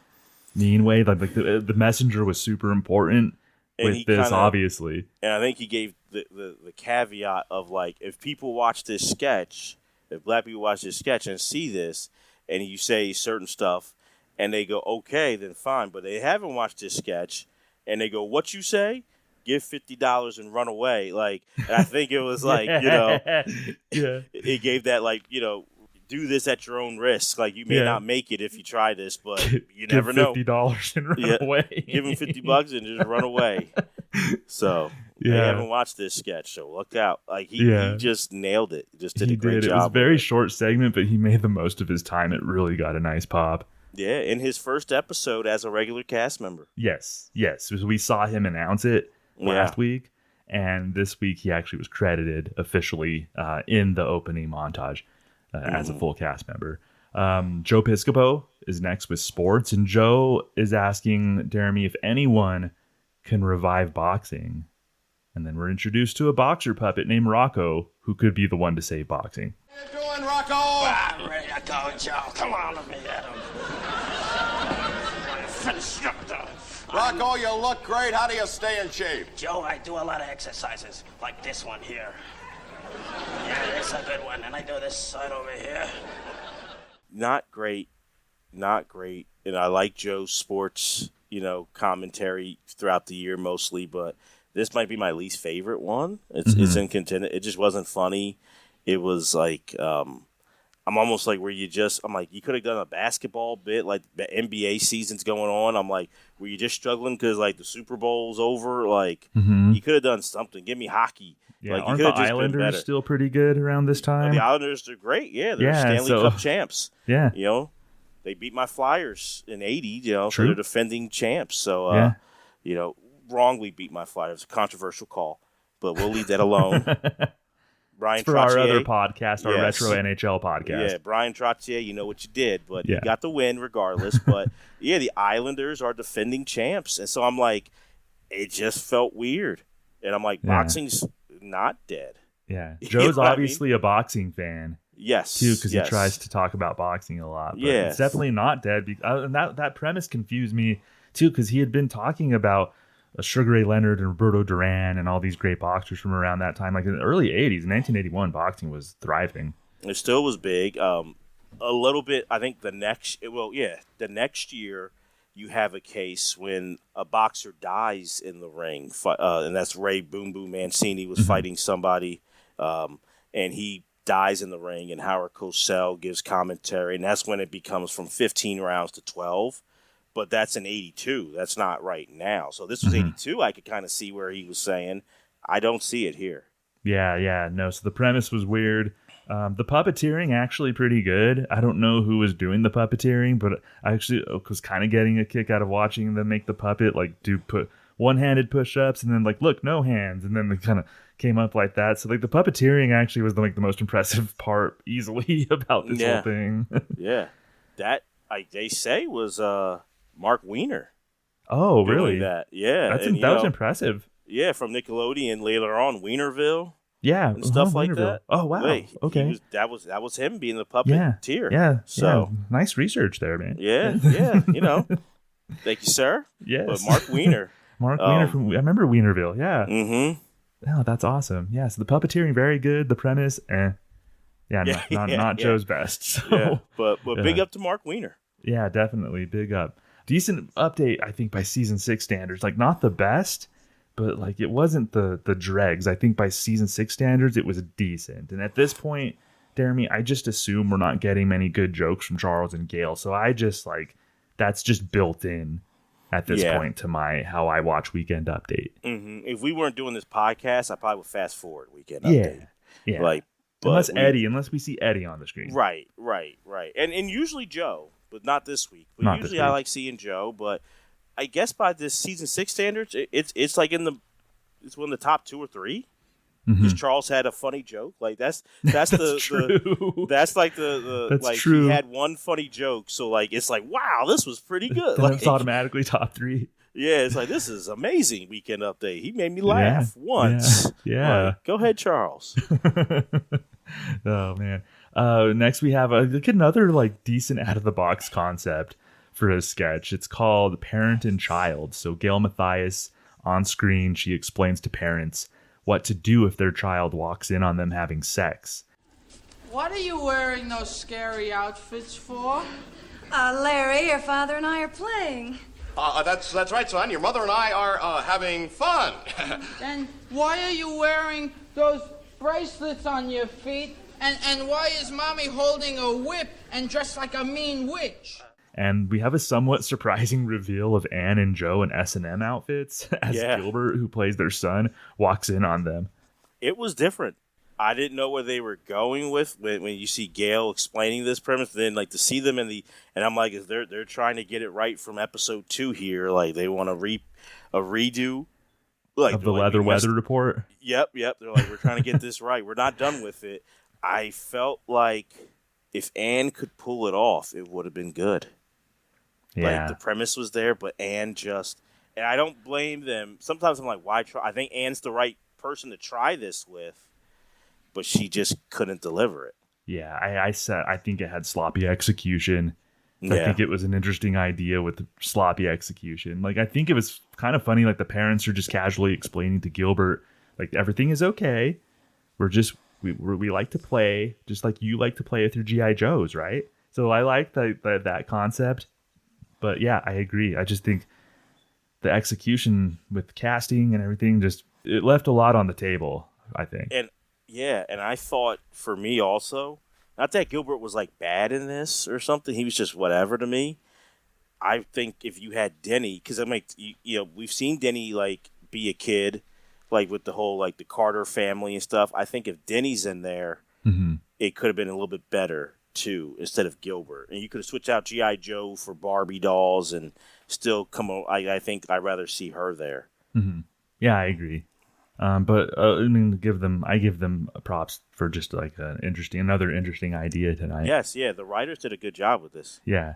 mean way. Like the messenger was super important with this, obviously. And I think he gave the caveat of, like, if people watch this sketch, if black people watch this sketch and see this, and you say certain stuff, and they go, okay, then fine. But they haven't watched this sketch, and they go, what you say? Give $50 and run away. Like, and I think it was like, you know, it gave that, like, you know, do this at your own risk. Like, you may not make it if you try this, but you never know. $50 and run away. Give him $50 and just run away. So they haven't watched this sketch, so look out. Like, he just nailed it. Just did a great job. It was a very short segment, but he made the most of his time. It really got a nice pop. Yeah, in his first episode as a regular cast member. Yes. We saw him announce it last week, and this week he actually was credited officially in the opening montage as a full cast member. Joe Piscopo is next with sports, and Joe is asking Deremy if anyone can revive boxing. And then we're introduced to a boxer puppet named Rocko, who could be the one to save boxing. How you doing, Rocko? I'm ready to go, Joe. Come on, let me hit him. Rocko, you look great. How do you stay in shape? Joe, I do a lot of exercises, like this one here. Yeah, that's a good one. And I do this side over here. Not great. And I like Joe's sports, you know, commentary throughout the year mostly, but this might be my least favorite one. It's in contender. It just wasn't funny. It was like, I'm almost like where I'm like, you could have done a basketball bit, like the NBA season's going on. I'm like, were you just struggling because like the Super Bowl's over? Like, you could have done something. Give me hockey. Yeah, like, aren't you the could have just been better. Islanders still pretty good around this time? The Islanders are great. Yeah, they're Stanley Cup champs. Yeah. You know, they beat my Flyers in 80, you know, so True. they're defending champs. So, you know, wrongly beat my Flyers. A controversial call, but we'll leave that alone. Brian it's for Trottier, our other podcast, our Retro NHL podcast. Yeah, Brian Trottier, you know what you did, but Yeah. you got the win regardless. But, yeah, the Islanders are defending champs. And so I'm like, it just felt weird. And I'm like, boxing's not dead. Yeah. You Joe's know what I obviously a boxing fan. Yes. Too, because yes. he tries to talk about boxing a lot. But Yes. it's definitely not dead. And that premise confused me, too, because he had been talking about Sugar Ray Leonard and Roberto Duran and all these great boxers from around that time. Like in the early 80s, in 1981, boxing was thriving. It still was big. A little bit, I think the next year you have a case when a boxer dies in the ring, and that's Ray Boom Boom Mancini was fighting somebody, and he dies in the ring, and Howard Cosell gives commentary, and that's when it becomes from 15 rounds to 12. But that's in 82. That's not right now. So this was 82. I could kind of see where he was saying, I don't see it here. Yeah. No, so the premise was weird. The puppeteering actually pretty good. I don't know who was doing the puppeteering, but I actually was kind of getting a kick out of watching them make the puppet, like do put one-handed push-ups and then like, look, no hands. And then they kind of came up like that. So like the puppeteering actually was the most impressive part easily about this whole thing. Yeah. That, they say, was Marc Weiner. Oh, really? That. Yeah. That was impressive. Yeah, from Nickelodeon later on, Wienerville. Yeah, and stuff like that. Oh wow! Okay, that was him being the puppeteer. Yeah. So nice research there, man. Yeah. You know, thank you, sir. Yes. But Marc Weiner. Marc Weiner I remember Wienerville. Yeah. Mm-hmm. Oh, that's awesome. Yeah. So the puppeteering very good. The premise, not Joe's best. So. Yeah. But big up to Marc Weiner. Yeah, definitely big up. Decent update, I think, by season 6 standards. Like not the best. But like it wasn't the dregs. I think by season 6 standards, it was decent. And at this point, Deremy, I just assume we're not getting many good jokes from Charles and Gail. So I just that's just built in at this point to how I watch Weekend Update. Mm-hmm. If we weren't doing this podcast, I probably would fast forward Weekend Update. Yeah. Unless we see Eddie on the screen. Right. And usually Joe, but not this week. But usually I like seeing Joe, but I guess by this season 6 standards, it's like it's one of the top 2 or 3. Because Charles had a funny joke, like that's true. That's like the that's like true. He had one funny joke, so like it's like wow, this was pretty good. It's automatically top 3. Yeah, it's like this is amazing. Weekend Update. He made me laugh once. Yeah. Like, go ahead, Charles. Oh man. Next we have another decent out of the box concept for a sketch. It's called Parent and Child. So Gail Mathias on screen, she explains to parents what to do if their child walks in on them having sex. What are you wearing those scary outfits for? Larry, your father and I are playing. That's right, son. Your mother and I are having fun. And why are you wearing those bracelets on your feet? And why is Mommy holding a whip and dressed like a mean witch? And we have a somewhat surprising reveal of Anne and Joe in S&M outfits as Gilbert, who plays their son, walks in on them. It was different. I didn't know where they were going with when you see Gail explaining this premise. Then to see them and I'm like, they're trying to get it right from episode 2 here. Like they want a redo of the weather report. Yep. They're like, we're trying to get this right. We're not done with it. I felt like if Anne could pull it off, it would have been good. Yeah. The premise was there, but Anne and I don't blame them. Sometimes I'm like, why try? I think Anne's the right person to try this with, but she just couldn't deliver it. Yeah, I think it had sloppy execution. I think it was an interesting idea with sloppy execution. I think it was kind of funny. The parents are just casually explaining to Gilbert, everything is okay. We're just we like to play, just like you like to play with your G.I. Joes, right? So I like that concept. But yeah, I agree. I just think the execution with casting and everything it left a lot on the table, I think. And I thought for me also, Not that Gilbert was like bad in this or something. He was just whatever to me. I think if you had Denny, because I mean, we've seen Denny like be a kid, like with the whole like the Carter family and stuff. I think if Denny's in there, it could have been a little bit better too, instead of Gilbert. And you could have switched out G.I. Joe for Barbie dolls and still come. I think I'd rather see her there. Yeah, I agree. But I mean, I give them props for just like another interesting idea tonight. Yes, yeah, the writers did a good job with this. Yeah,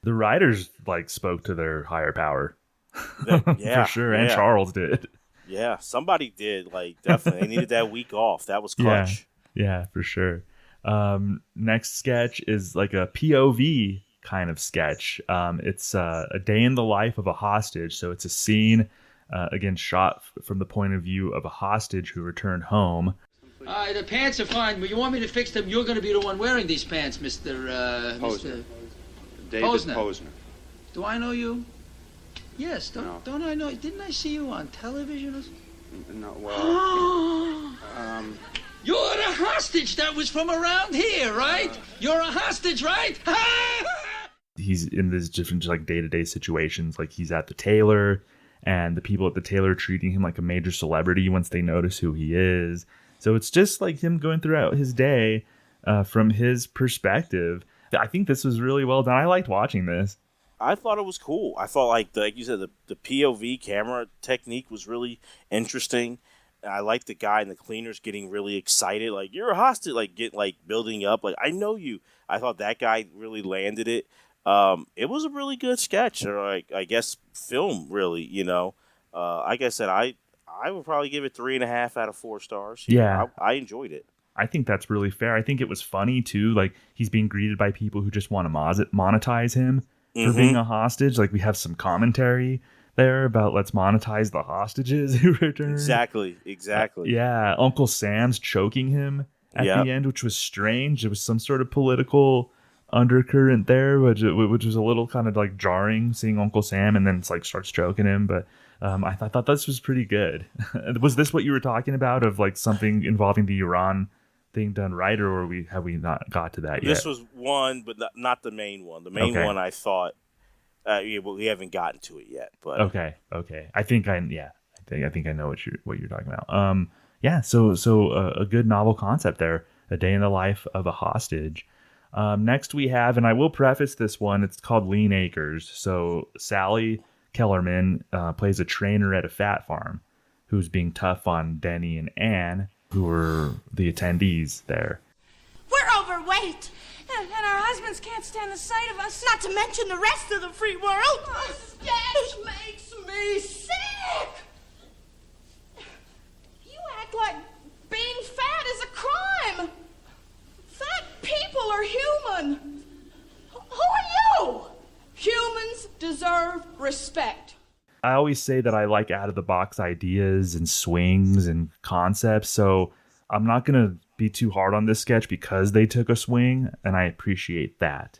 the writers like spoke to their higher power, for sure, and Charles did. Yeah, somebody did. Like definitely, they needed that week off. That was clutch. Yeah, for sure. Next sketch is like a POV kind of sketch. It's a day in the life of a hostage. So it's a scene. Again, shot from the point of view of a hostage who returned home. The pants are fine, but you want me to fix them? You're going to be the one wearing these pants, Mr. Posner. David Posner. Do I know you? Yes. Don't I know? Didn't I see you on television? No. Well. You're the hostage that was from around here, right? You're a hostage, right? He's in these different like day-to-day situations. Like he's at the tailor. And the people at the tailor treating him like a major celebrity once they notice who he is. So it's just like him going throughout his day from his perspective. I think this was really well done. I liked watching this. I thought it was cool. I thought like you said, the POV camera technique was really interesting. I liked the guy in the cleaners getting really excited. Like, you're a hostage. Like, building up. Like, I know you. I thought that guy really landed it. It was a really good sketch, or like I guess film, really. Like I said, I would probably give it 3.5 out of 4 stars. Yeah, I enjoyed it. I think that's really fair. I think it was funny too. Like he's being greeted by people who just want to monetize him for being a hostage. Like we have some commentary there about let's monetize the hostages who return. Exactly. Yeah, Uncle Sam's choking him at the end, which was strange. It was some sort of political undercurrent there, which was a little kind of like jarring, seeing Uncle Sam and then it's like starts choking him. But I thought this was pretty good. Was this what you were talking about, of like something involving the Iran thing done right, or have we not got to that yet? This was one, but not the main one. The main one I thought we haven't gotten to it yet. But okay. I think I know what you're talking about. So a good novel concept there. A day in the life of a hostage. Next we have, and I will preface this one, it's called Lean Acres. So Sally Kellerman plays a trainer at a fat farm who's being tough on Denny and Anne, who were the attendees there. We're overweight. And our husbands can't stand the sight of us. Not to mention the rest of the free world. This sketch makes me sick. You act like being fat is a crime. Fat people are human. Who are you? Humans deserve respect. I always say that I like out-of-the-box ideas and swings and concepts, so I'm not going to be too hard on this sketch because they took a swing, and I appreciate that.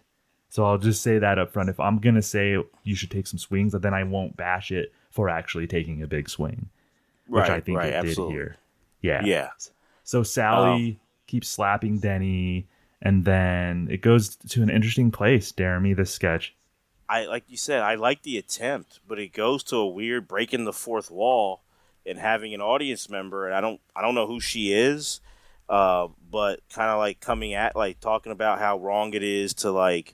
So I'll just say that up front. If I'm going to say you should take some swings, then I won't bash it for actually taking a big swing, which I think it did here. Yeah. So Sally keeps slapping Denny, and then it goes to an interesting place, Deremy, this sketch. Like you said, I like the attempt, but it goes to a weird breaking the fourth wall and having an audience member, and I don't know who she is, but kind of like coming at, like talking about how wrong it is to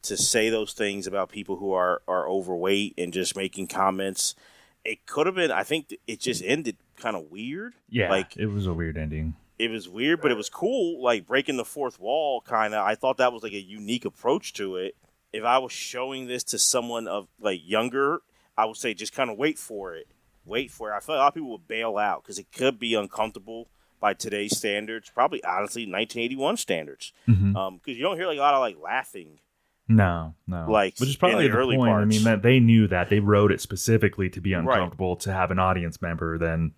say those things about people who are overweight and just making comments. It could have been, I think it just ended kind of weird. Yeah, like it was a weird ending. It was weird, but it was cool, like breaking the fourth wall kind of. I thought that was like a unique approach to it. If I was showing this to someone of like younger, I would say just kind of wait for it. I feel like a lot of people would bail out because it could be uncomfortable by today's standards, probably honestly 1981 standards. Because you don't hear like a lot of like laughing. No. Like, which is probably the early point. Parts. I mean, that they knew that they wrote it specifically to be uncomfortable to have an audience member then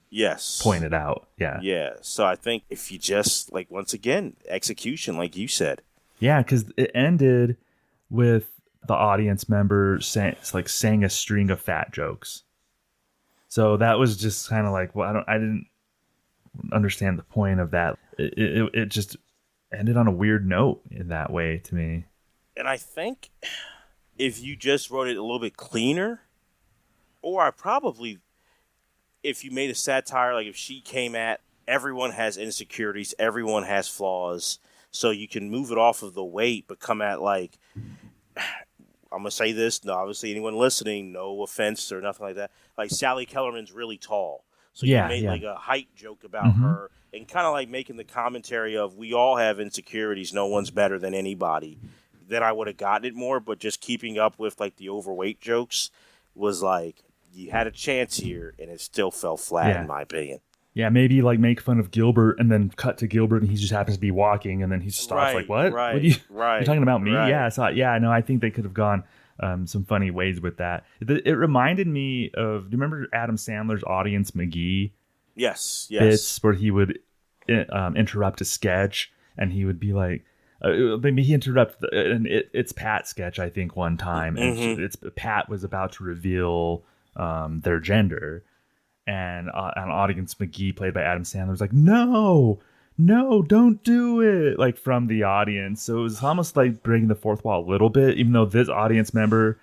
point it out. Yeah. So I think if you just like, once again, execution, like you said. Yeah, because it ended with the audience member saying a string of fat jokes. So that was just kind of like, well, I didn't understand the point of that. It just ended on a weird note in that way to me. And I think if you just wrote it a little bit cleaner, or if you made a satire, like if she came at everyone has insecurities, everyone has flaws, so you can move it off of the weight, but come at like, I'm going to say this, no, obviously anyone listening, no offense or nothing like that, like Sally Kellerman's really tall. So you made like a height joke about her and kind of like making the commentary of we all have insecurities, no one's better than anybody. Then I would have gotten it more, but just keeping up with like the overweight jokes was like, you had a chance here and it still fell flat in my opinion. Yeah, maybe like make fun of Gilbert and then cut to Gilbert and he just happens to be walking and then he stops like, what? What are you talking about me? Right. Yeah, no, I think they could have gone some funny ways with that. It reminded me of, do you remember Adam Sandler's Audience McGee? Yes. Bits where he would interrupt a sketch and he would be like, maybe he interrupted it's Pat's sketch, I think, one time. And Pat was about to reveal their gender. And an Audience McGee, played by Adam Sandler, was like, no, don't do it, like from the audience. So it was almost like breaking the fourth wall a little bit, even though this audience member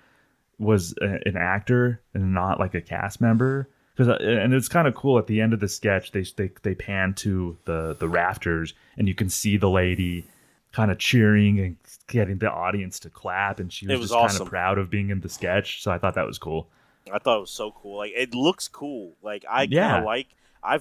was an actor and not like a cast member. And it's kind of cool at the end of the sketch, they pan to the rafters and you can see the lady kind of cheering and getting the audience to clap. And she was just awesome. kind of proud of being in the sketch. So I thought that was cool. I thought it was so cool. Like, it looks cool. Like, I've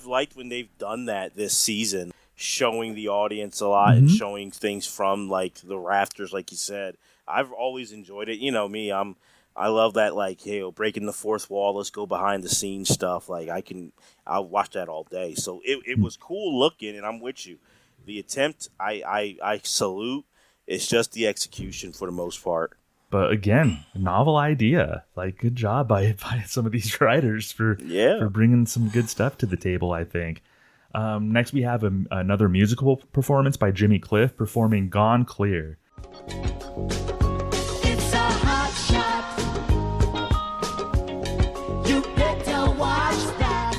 liked when they've done that this season, showing the audience a lot and showing things from like the rafters, like you said. I've always enjoyed it. You know me, I love that, like, hey, breaking the fourth wall, let's go behind the scenes stuff. Like, I'll watch that all day. So it was cool looking, and I'm with you. The attempt, I salute. It's just the execution for the most part. But again, novel idea. Like, good job by some of these writers for bringing some good stuff to the table, I think. Next, we have another musical performance by Jimmy Cliff performing Gone Clear. It's a hot shot. You better watch that.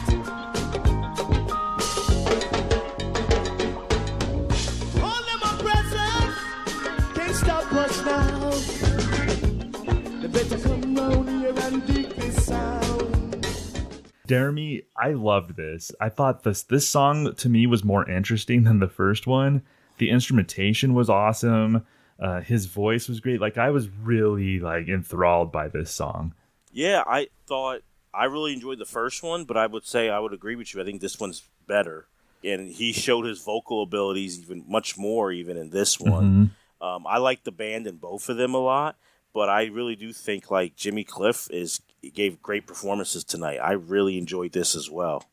All of my presence can't stop us now. They better come round here and dig this sound. Deremy, I loved this. I thought this song to me was more interesting than the first one. The instrumentation was awesome. His voice was great. Like, I was really like enthralled by this song. Yeah, I really enjoyed the first one, but I would say I would agree with you. I think this one's better, and he showed his vocal abilities even much more even in this one. I like the band in both of them a lot, but I really do think like Jimmy Cliff gave great performances tonight. I really enjoyed this as well.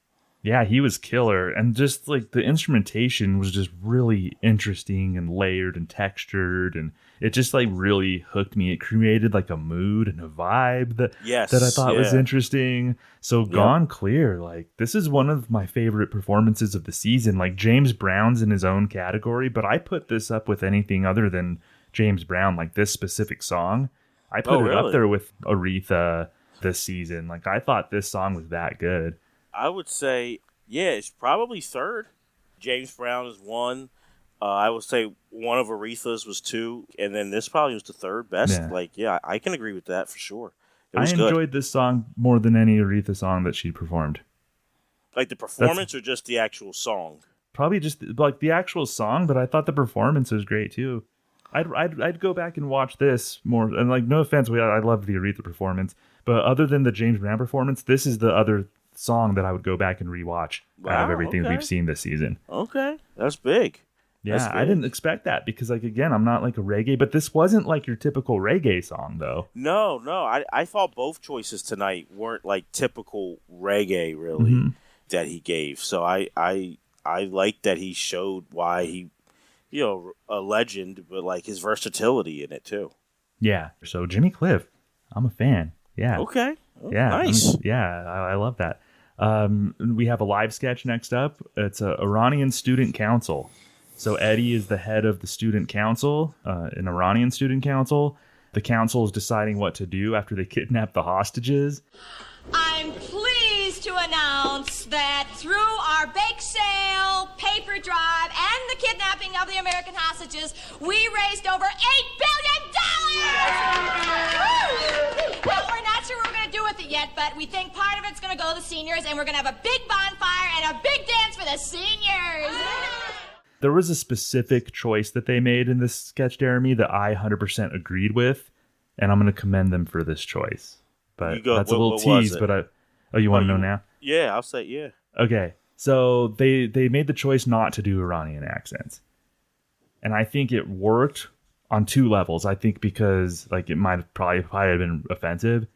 Yeah, he was killer. And just like the instrumentation was just really interesting and layered and textured. And it just like really hooked me. It created like a mood and a vibe that I thought was interesting. So Gone Clear, like this is one of my favorite performances of the season. Like James Brown's in his own category, but I put this up with anything other than James Brown, like this specific song. I put it up there with Aretha this season. Like I thought this song was that good. I would say, yeah, it's probably third. James Brown is one. I would say one of Aretha's was two, and then this probably was the third best. Yeah. I can agree with that for sure. I enjoyed this song more than any Aretha song that she performed. Like the performance or just the actual song? Probably just like the actual song, but I thought the performance was great too. I'd go back and watch this more. And like, no offense, I love the Aretha performance, but other than the James Brown performance, this is the other song that I would go back and rewatch out of everything we've seen this season. Okay, that's big. Yeah, that's big. I didn't expect that because, like, again, I'm not like a reggae, but this wasn't like your typical reggae song, though. No, I thought both choices tonight weren't like typical reggae, really, that he gave. So I like that he showed why he, a legend, but like his versatility in it too. Yeah. So Jimmy Cliff, I'm a fan. Yeah. Okay. Yeah. Nice. I love that. We have a live sketch next up. It's a Iranian student council. So Eddie is the head of the student council, an Iranian student council. The council is deciding what to do after they kidnap the hostages. I'm pleased to announce that through our bake sale, pay paper drive and the kidnapping of the American hostages, we raised over $8 billion! Well, we're not sure what we're going to do with it yet, but we think part of it's going to go to the seniors, and we're going to have a big bonfire and a big dance for the seniors! There was a specific choice that they made in this sketch, Deremy, that I 100% agreed with, and I'm going to commend them for this choice. But that's a little tease, but you want to know now? Yeah, I'll say yeah. Okay, so they made the choice not to do Iranian accents. And I think it worked on two levels. I think because like it might have probably have been offensive,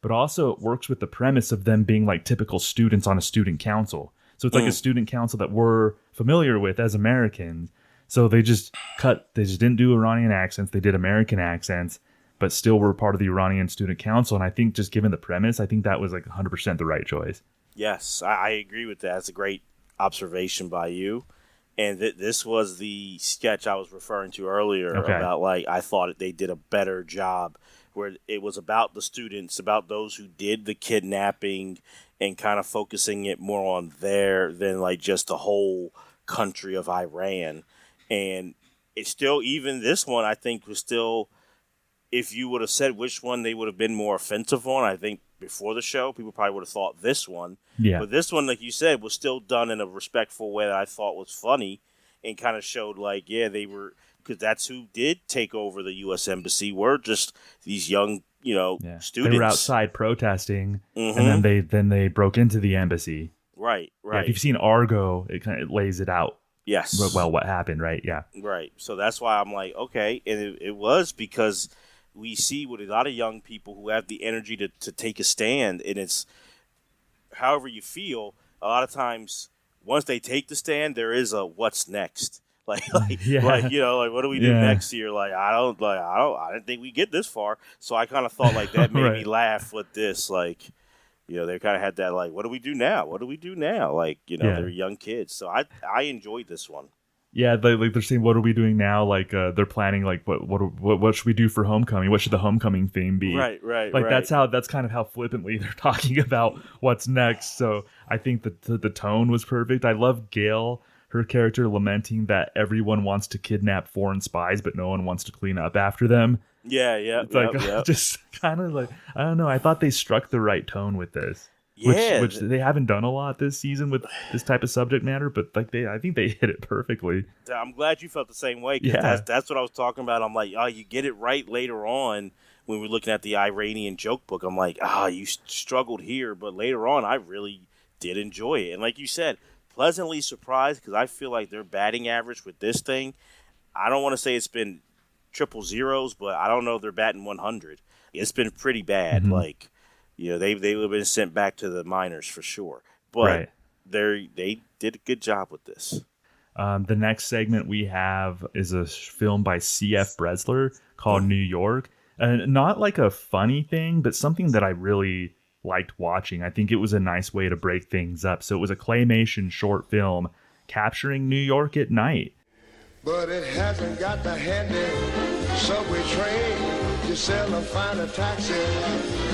but also it works with the premise of them being like typical students on a student council. So it's like a student council that we're familiar with as Americans. So they just didn't do Iranian accents. They did American accents, but still were part of the Iranian student council. And I think just given the premise, I think that was like 100% the right choice. Yes, I agree with that. That's a great observation by you. And this was the sketch I was referring to earlier about like I thought they did a better job where it was about the students, about those who did the kidnapping and kind of focusing it more on there than like just the whole country of Iran. And it's still, even this one, I think was still, if you would have said which one they would have been more offensive on, I think before the show, people probably would have thought this one. Yeah. But this one, like you said, was still done in a respectful way that I thought was funny and kind of showed like, yeah, they were, because that's who did take over the U.S. Embassy, were just these young, students. They were outside protesting, and then they broke into the embassy. Right. Yeah, if you've seen Argo, it lays it out. Yes. Well, what happened, right? Yeah. Right. So that's why I'm like, okay. And it was because we see with a lot of young people who have the energy to take a stand, and it's however you feel, a lot of times once they take the stand, there is a what's next. Like what do we do next year? Like I didn't think we get this far. So I kind of thought like that made me laugh with this. Like, they kind of had that like, what do we do now? What do we do now? Like, they're young kids. So I enjoyed this one. Yeah, they're saying, what are we doing now? Like they're planning like what should we do for homecoming? What should the homecoming theme be? Right. Like that's kind of how flippantly they're talking about what's next. So I think the tone was perfect. I love Gail, her character, lamenting that everyone wants to kidnap foreign spies, but no one wants to clean up after them. Yeah. It's like just kind of like, I don't know. I thought they struck the right tone with this. Yeah, which they haven't done a lot this season with this type of subject matter, but like I think they hit it perfectly. I'm glad you felt the same way. Cause that's what I was talking about. I'm like, you get it right later on when we're looking at the Iranian joke book. I'm like, you struggled here, but later on, I really did enjoy it. And like you said, pleasantly surprised because I feel like their batting average with this thing, I don't want to say it's been triple zeros, but I don't know if they're batting 100. It's been pretty bad. Mm-hmm. Like. They would have been sent back to the minors for sure. But they did a good job with this. The next segment we have is a film by C.F. Bresler called New York. And not like a funny thing, but something that I really liked watching. I think it was a nice way to break things up. So it was a claymation short film capturing New York at night. But it hasn't got the handy subway train to sell or find a taxi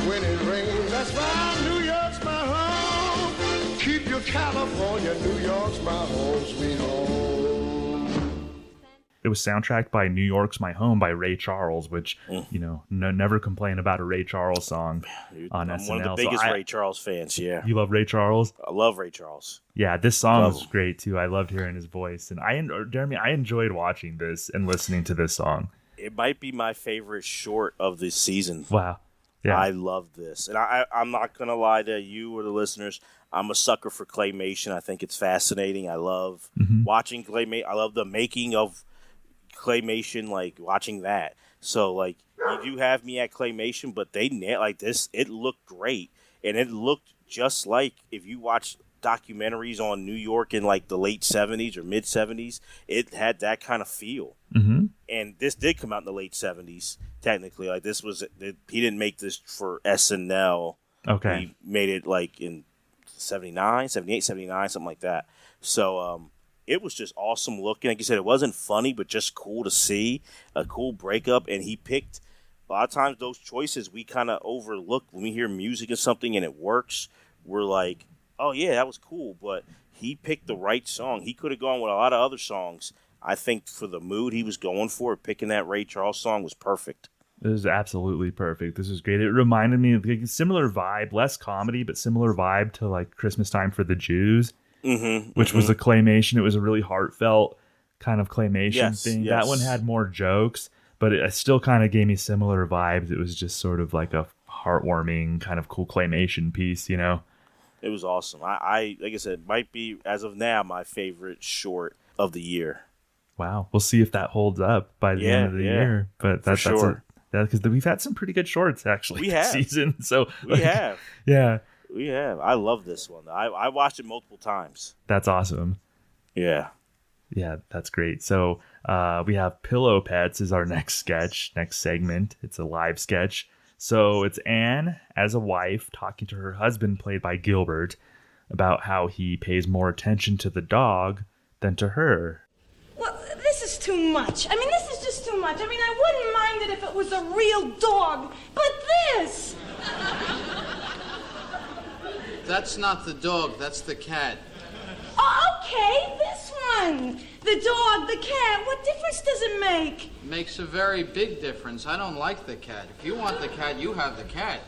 when it rains. That's why New York's my home. Keep your California, New York's my home, sweet home. It was soundtracked by New York's My Home by Ray Charles, which, never complain about a Ray Charles song on SNL. I'm one of the biggest Ray Charles fans, yeah. You love Ray Charles? I love Ray Charles. Yeah, this song was great, too. I loved hearing his voice. And Deremy, I enjoyed watching this and listening to this song. It might be my favorite short of this season. Wow. Yeah. I love this. And I'm not going to lie to you or the listeners. I'm a sucker for claymation. I think it's fascinating. I love watching claymation. I love the making of claymation, like watching that. So like you do have me at claymation, but they like this. It looked great, and it looked just like if you watch documentaries on New York in like the late 70s or mid 70s. It had that kind of feel. Mm-hmm. And this did come out in the late 70s. Technically, like this was he didn't make this for SNL. Okay, he made it like in 79, 78, 79, something like that. So it was just awesome looking. Like you said, it wasn't funny, but just cool to see. A cool breakup. And he picked, a lot of times those choices we kind of overlook when we hear music or something and it works. We're like, oh yeah, that was cool, but he picked the right song. He could have gone with a lot of other songs. I think for the mood he was going for, picking that Ray Charles song was perfect. It was absolutely perfect. This was great. It reminded me of like a similar vibe, less comedy, but similar vibe to like Christmas Time for the Jews, which was a claymation. It was a really heartfelt kind of claymation thing. Yes. That one had more jokes, but it still kind of gave me similar vibes. It was just sort of like a heartwarming kind of cool claymation piece, you know? It was awesome. I like I said, might be, as of now, my favorite short of the year. Wow. We'll see if that holds up by the end of the year. But that's sure. Because we've had some pretty good shorts actually this season. So we have. Yeah. We have. I love this one. I watched it multiple times. That's awesome. Yeah. Yeah, that's great. So we have Pillow Pets is our next segment. It's a live sketch. So it's Anne as a wife talking to her husband, played by Gilbert, about how he pays more attention to the dog than to her. Well, this is too much. I mean, this is just too much. I mean, I wouldn't mind it if it was a real dog, but this... That's not the dog, that's the cat. Oh, okay, this one. The dog, the cat, what difference does it make? Makes a very big difference. I don't like the cat. If you want the cat, you have the cat.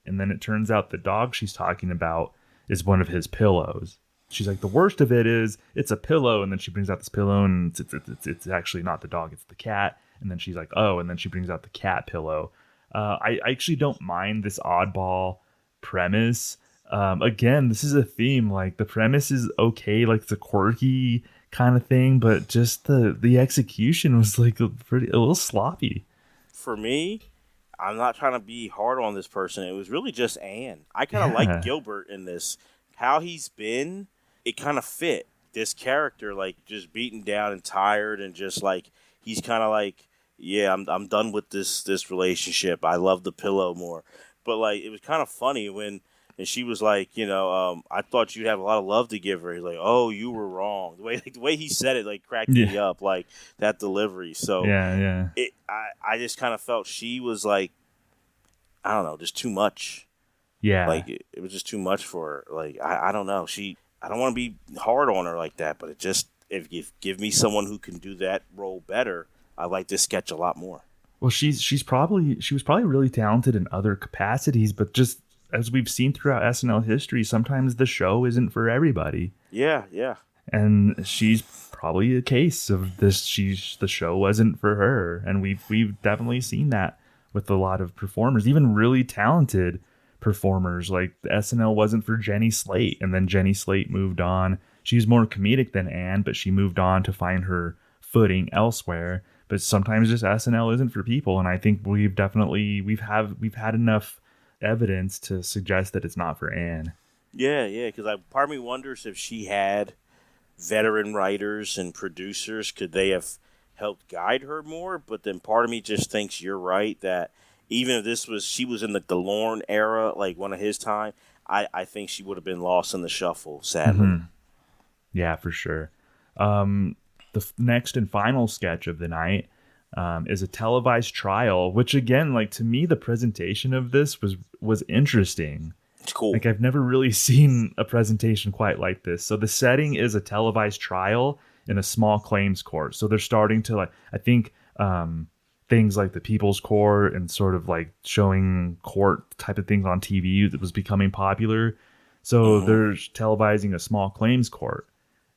And then it turns out the dog she's talking about is one of his pillows. She's like, the worst of it is it's a pillow. And then she brings out this pillow and it's actually not the dog, it's the cat. And then she's like, oh, and then she brings out the cat pillow. I actually don't mind this oddball premise. Again, this is a theme. Like the premise is okay, like it's a quirky kind of thing, but just the execution was like a little sloppy. For me, I'm not trying to be hard on this person. It was really just Anne. I kind of like Gilbert in this. How he's been, it kind of fit this character, like just beaten down and tired, and just like he's kind of like, yeah, I'm done with this relationship. I love the pillow more. But like it was kind of funny when. And she was like, I thought you'd have a lot of love to give her. He's like, oh, you were wrong. The way he said it, like, cracked me up, like, that delivery. So, I just kind of felt she was, like, I don't know, just too much. Yeah. Like, it was just too much for her. Like, I don't know. I don't want to be hard on her like that, but it just, if you give me someone who can do that role better, I like this sketch a lot more. Well, she was probably really talented in other capacities, but just, as we've seen throughout SNL history, sometimes the show isn't for everybody. Yeah. And she's probably a case of this. The show wasn't for her, and we've definitely seen that with a lot of performers, even really talented performers. Like the SNL wasn't for Jenny Slate, and then Jenny Slate moved on. She's more comedic than Anne, but she moved on to find her footing elsewhere. But sometimes just SNL isn't for people, and I think we've had enough evidence to suggest that it's not for Anne. Yeah, because part of me wonders if she had veteran writers and producers, could they have helped guide her more? But then part of me just thinks you're right, that even if she was in the Lorne era, like one of his time, I think she would have been lost in the shuffle, sadly. Mm-hmm. Yeah, for sure. The next and final sketch of the night is a televised trial, which again, like to me, the presentation of this was interesting. It's cool. Like I've never really seen a presentation quite like this. So the setting is a televised trial in a small claims court. So they're starting to I think things like the People's Court and sort of like showing court type of things on TV that was becoming popular. So they're televising a small claims court.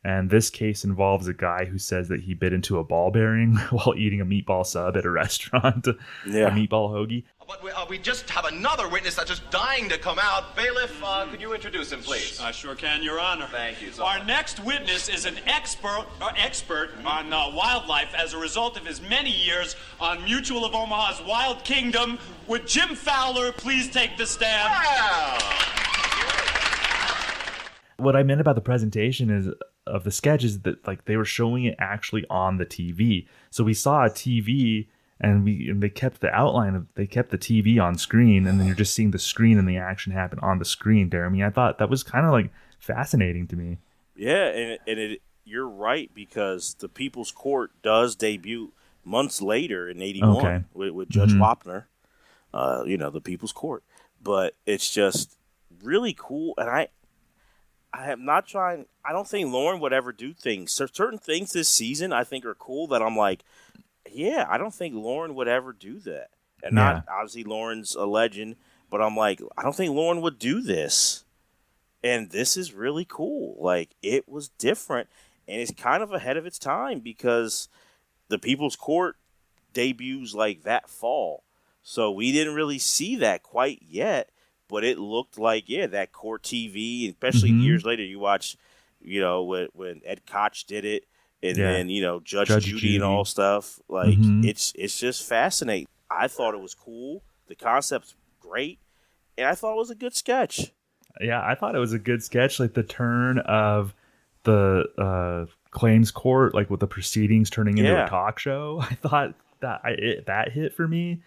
And this case involves a guy who says that he bit into a ball bearing while eating a meatball sub at a restaurant, a meatball hoagie. But we just have another witness that's just dying to come out. Bailiff, could you introduce him, please? I sure can, Your Honor. Thank you. Our next witness is an expert on wildlife as a result of his many years on Mutual of Omaha's Wild Kingdom. Would Jim Fowler please take the stand? Wow. What I meant about the presentation of the sketch is that like they were showing it actually on the TV. So we saw a TV and they kept the outline they kept the TV on screen, and then you're just seeing the screen and the action happen on the screen, Deremy. I thought that was kind of like fascinating to me. Yeah, and you're right, because the People's Court does debut months later in 81 with Judge Wapner, the People's Court. But it's just really cool, and I am not trying. I don't think Lauren would ever do things. Certain things this season I think are cool that I'm like, yeah, I don't think Lauren would ever do that. And not obviously Lauren's a legend, but I'm like, I don't think Lauren would do this. And this is really cool. Like, it was different, and it's kind of ahead of its time because the People's Court debuts like that fall. So we didn't really see that quite yet, but it looked like, that Court TV, especially years later, you watch, when Ed Koch did it, and then, Judge Judy and all stuff. Like, it's just fascinating. I thought it was cool. The concept's great, and I thought it was a good sketch. Yeah, I thought it was a good sketch. Like the turn of the claims court, like with the proceedings turning into a talk show. I thought that hit for me.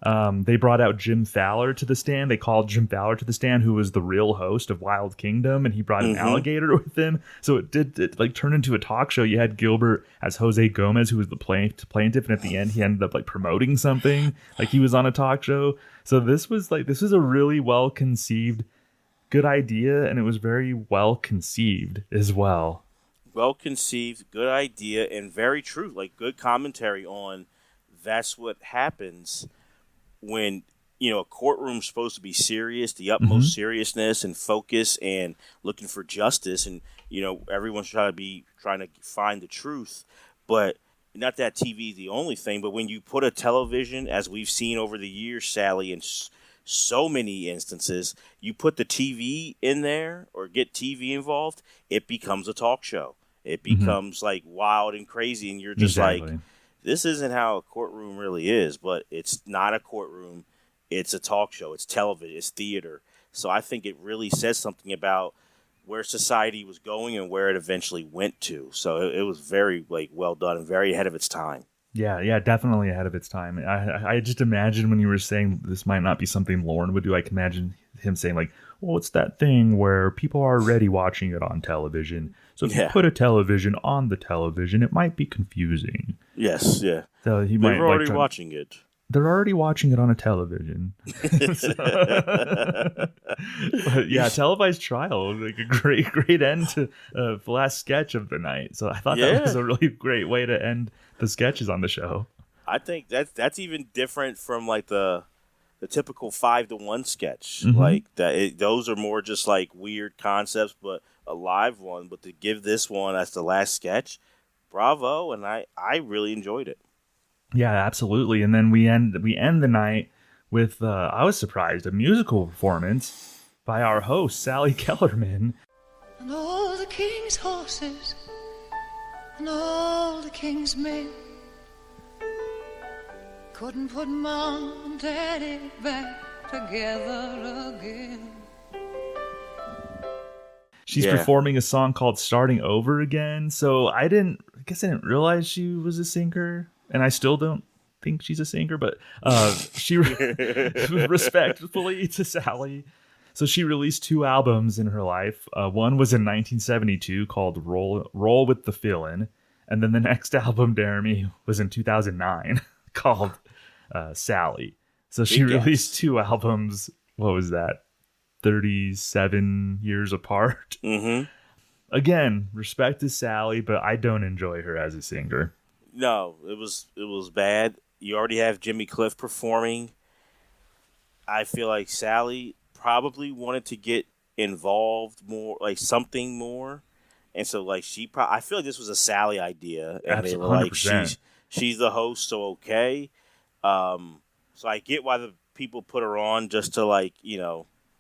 They brought out Jim Fowler to the stand. They called Jim Fowler to the stand, who was the real host of Wild Kingdom, and he brought an alligator with him. So it did like turn into a talk show. You had Gilbert as Jose Gomez, who was the plaintiff, and at the end he ended up like promoting something, like he was on a talk show. So this was a really well conceived, good idea, and it was very well conceived as well. Well conceived, good idea, and very true. Like, good commentary on that's what happens when, a courtroom's supposed to be serious, the utmost seriousness and focus and looking for justice, and, everyone's trying to find the truth. But not that TV is the only thing, but when you put a television, as we've seen over the years, Sally, in so many instances, you put the TV in there or get TV involved, it becomes a talk show. It becomes like wild and crazy, and you're just like, this isn't how a courtroom really is. But it's not a courtroom. It's a talk show. It's television. It's theater. So I think it really says something about where society was going and where it eventually went to. So it was very well done and very ahead of its time. Yeah, definitely ahead of its time. I just imagine when you were saying this might not be something Lauren would do, I can imagine him saying like, well, it's that thing where people are already watching it on television. So if you put a television on the television, it might be confusing. Yes, yeah. So They're already watching it. They're already watching it on a television. But yeah, televised trial, like a great end to the last sketch of the night. So I thought that was a really great way to end the sketches on the show. I think that's even different from like the typical 5-to-1 sketch. Mm-hmm. Like that, those are more just like weird concepts, but a live one. But to give this one as the last sketch, bravo! And I really enjoyed it. Yeah, absolutely. And then we end the night with I was surprised, a musical performance by our host Sally Kellerman. And all the king's horses and all the king's men couldn't put Mom and Daddy back together again. She's performing a song called Starting Over Again. So I guess I didn't realize she was a singer, and I still don't think she's a singer, but she respectfully to Sally. So she released 2 albums in her life. One was in 1972 called Roll with the Feelin', and then the next album, Deremy, was in 2009 called Sally. So she released 2 albums. What was that? 37 years apart. Mm-hmm. Again, respect to Sally, but I don't enjoy her as a singer. No, it was bad. You already have Jimmy Cliff performing. I feel like Sally probably wanted to get involved more, like something more, and so like I feel like this was a Sally idea, and they were like, she's the host, so okay. So I get why the people put her on just to like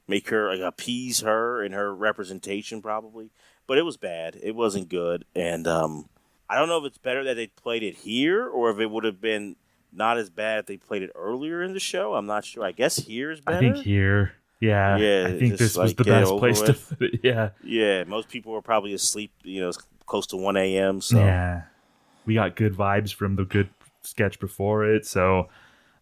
make her like appease her and her representation probably, but it was bad. It wasn't good, and I don't know if it's better that they played it here or if it would have been not as bad if they played it earlier in the show. I'm not sure. I guess here is better. I think here. Yeah. I think this was the best place to put it. Yeah. Yeah. Most people were probably asleep, close to 1 a.m. So. Yeah. We got good vibes from the good sketch before it. So,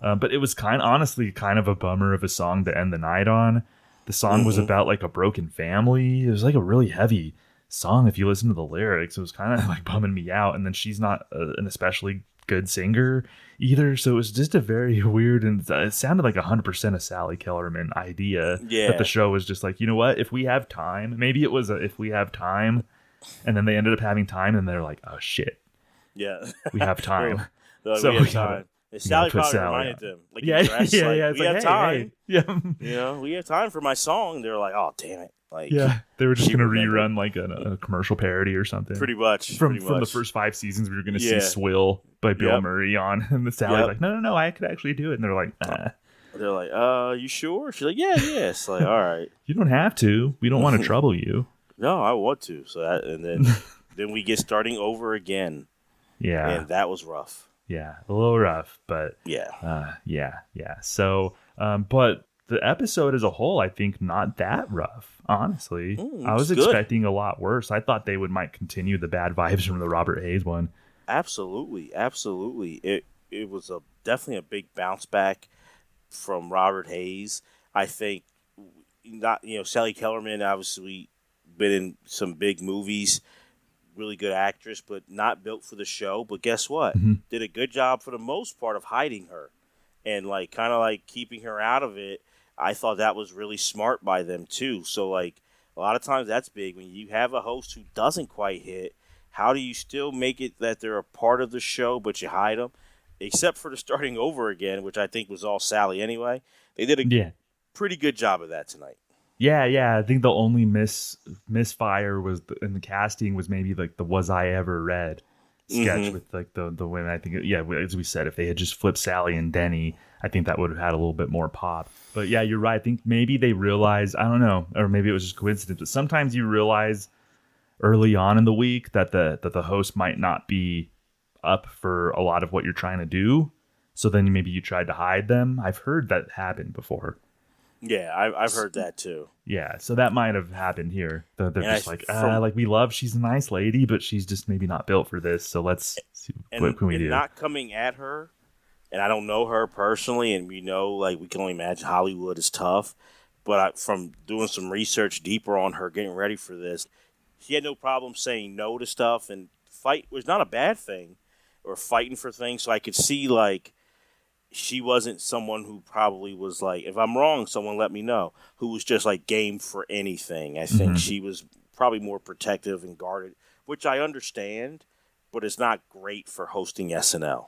but it was honestly kind of a bummer of a song to end the night on. The song was about like a broken family. It was like a really heavy song, if you listen to the lyrics, it was kind of like bumming me out. And then she's not an especially good singer either, so it was just a very weird, and it sounded like 100% a Sally Kellerman idea. That the show was just like, you know what, if we have time, maybe it was if we have time, and then they ended up having time, and they're like, oh shit, we have time. So we have time. And Sally probably reminded them, like, we have time. Hey. You know, we have time for my song. They're like, oh damn it. Like, they were just going to rerun like a commercial parody or something. Pretty much. From the first 5 seasons, we were going to see Swill by Bill Murray on, and the Sally's like, no, I could actually do it. And they're like, nah. They're like, you sure? She's like, yeah. It's like, all right. You don't have to. We don't want to trouble you. No, I want to. So and then we get starting over again. Yeah. And that was rough. Yeah, a little rough, but yeah. So, but the episode as a whole, I think not that rough, honestly. I was expecting a lot worse. I thought they might continue the bad vibes from the Robert Hayes one. Absolutely. It was definitely a big bounce back from Robert Hayes. I think Sally Kellerman obviously been in some big movies. Really good actress, but not built for the show. But guess what? Did a good job for the most part of hiding her and like kind of like keeping her out of it. I thought that was really smart by them too. So like a lot of times that's big when you have a host who doesn't quite hit. How do you still make it that they're a part of the show, but you hide them? Except for the starting over again, which I think was all Sally anyway. They did a pretty good job of that tonight. Yeah. I think the only misfire was in the casting was maybe like the "Was I Ever Read" sketch with like the women. I think as we said, if they had just flipped Sally and Denny, I think that would have had a little bit more pop. But yeah, you're right. I think maybe they realized, I don't know, or maybe it was just coincidence. But sometimes you realize early on in the week that the host might not be up for a lot of what you're trying to do. So then maybe you tried to hide them. I've heard that happen before. Yeah, I've heard that too. Yeah, so that might have happened here. They're just like we love, she's a nice lady, but she's just maybe not built for this. So let's see what can we do. Not coming at her, and I don't know her personally, and we know like we can only imagine Hollywood is tough. But from doing some research deeper on her, getting ready for this, she had no problem saying no to stuff, and fight was not a bad thing, or fighting for things. So I could see like. She wasn't someone who probably was like, if I'm wrong, someone let me know, who was just like game for anything. I think she was probably more protective and guarded, which I understand, but it's not great for hosting SNL.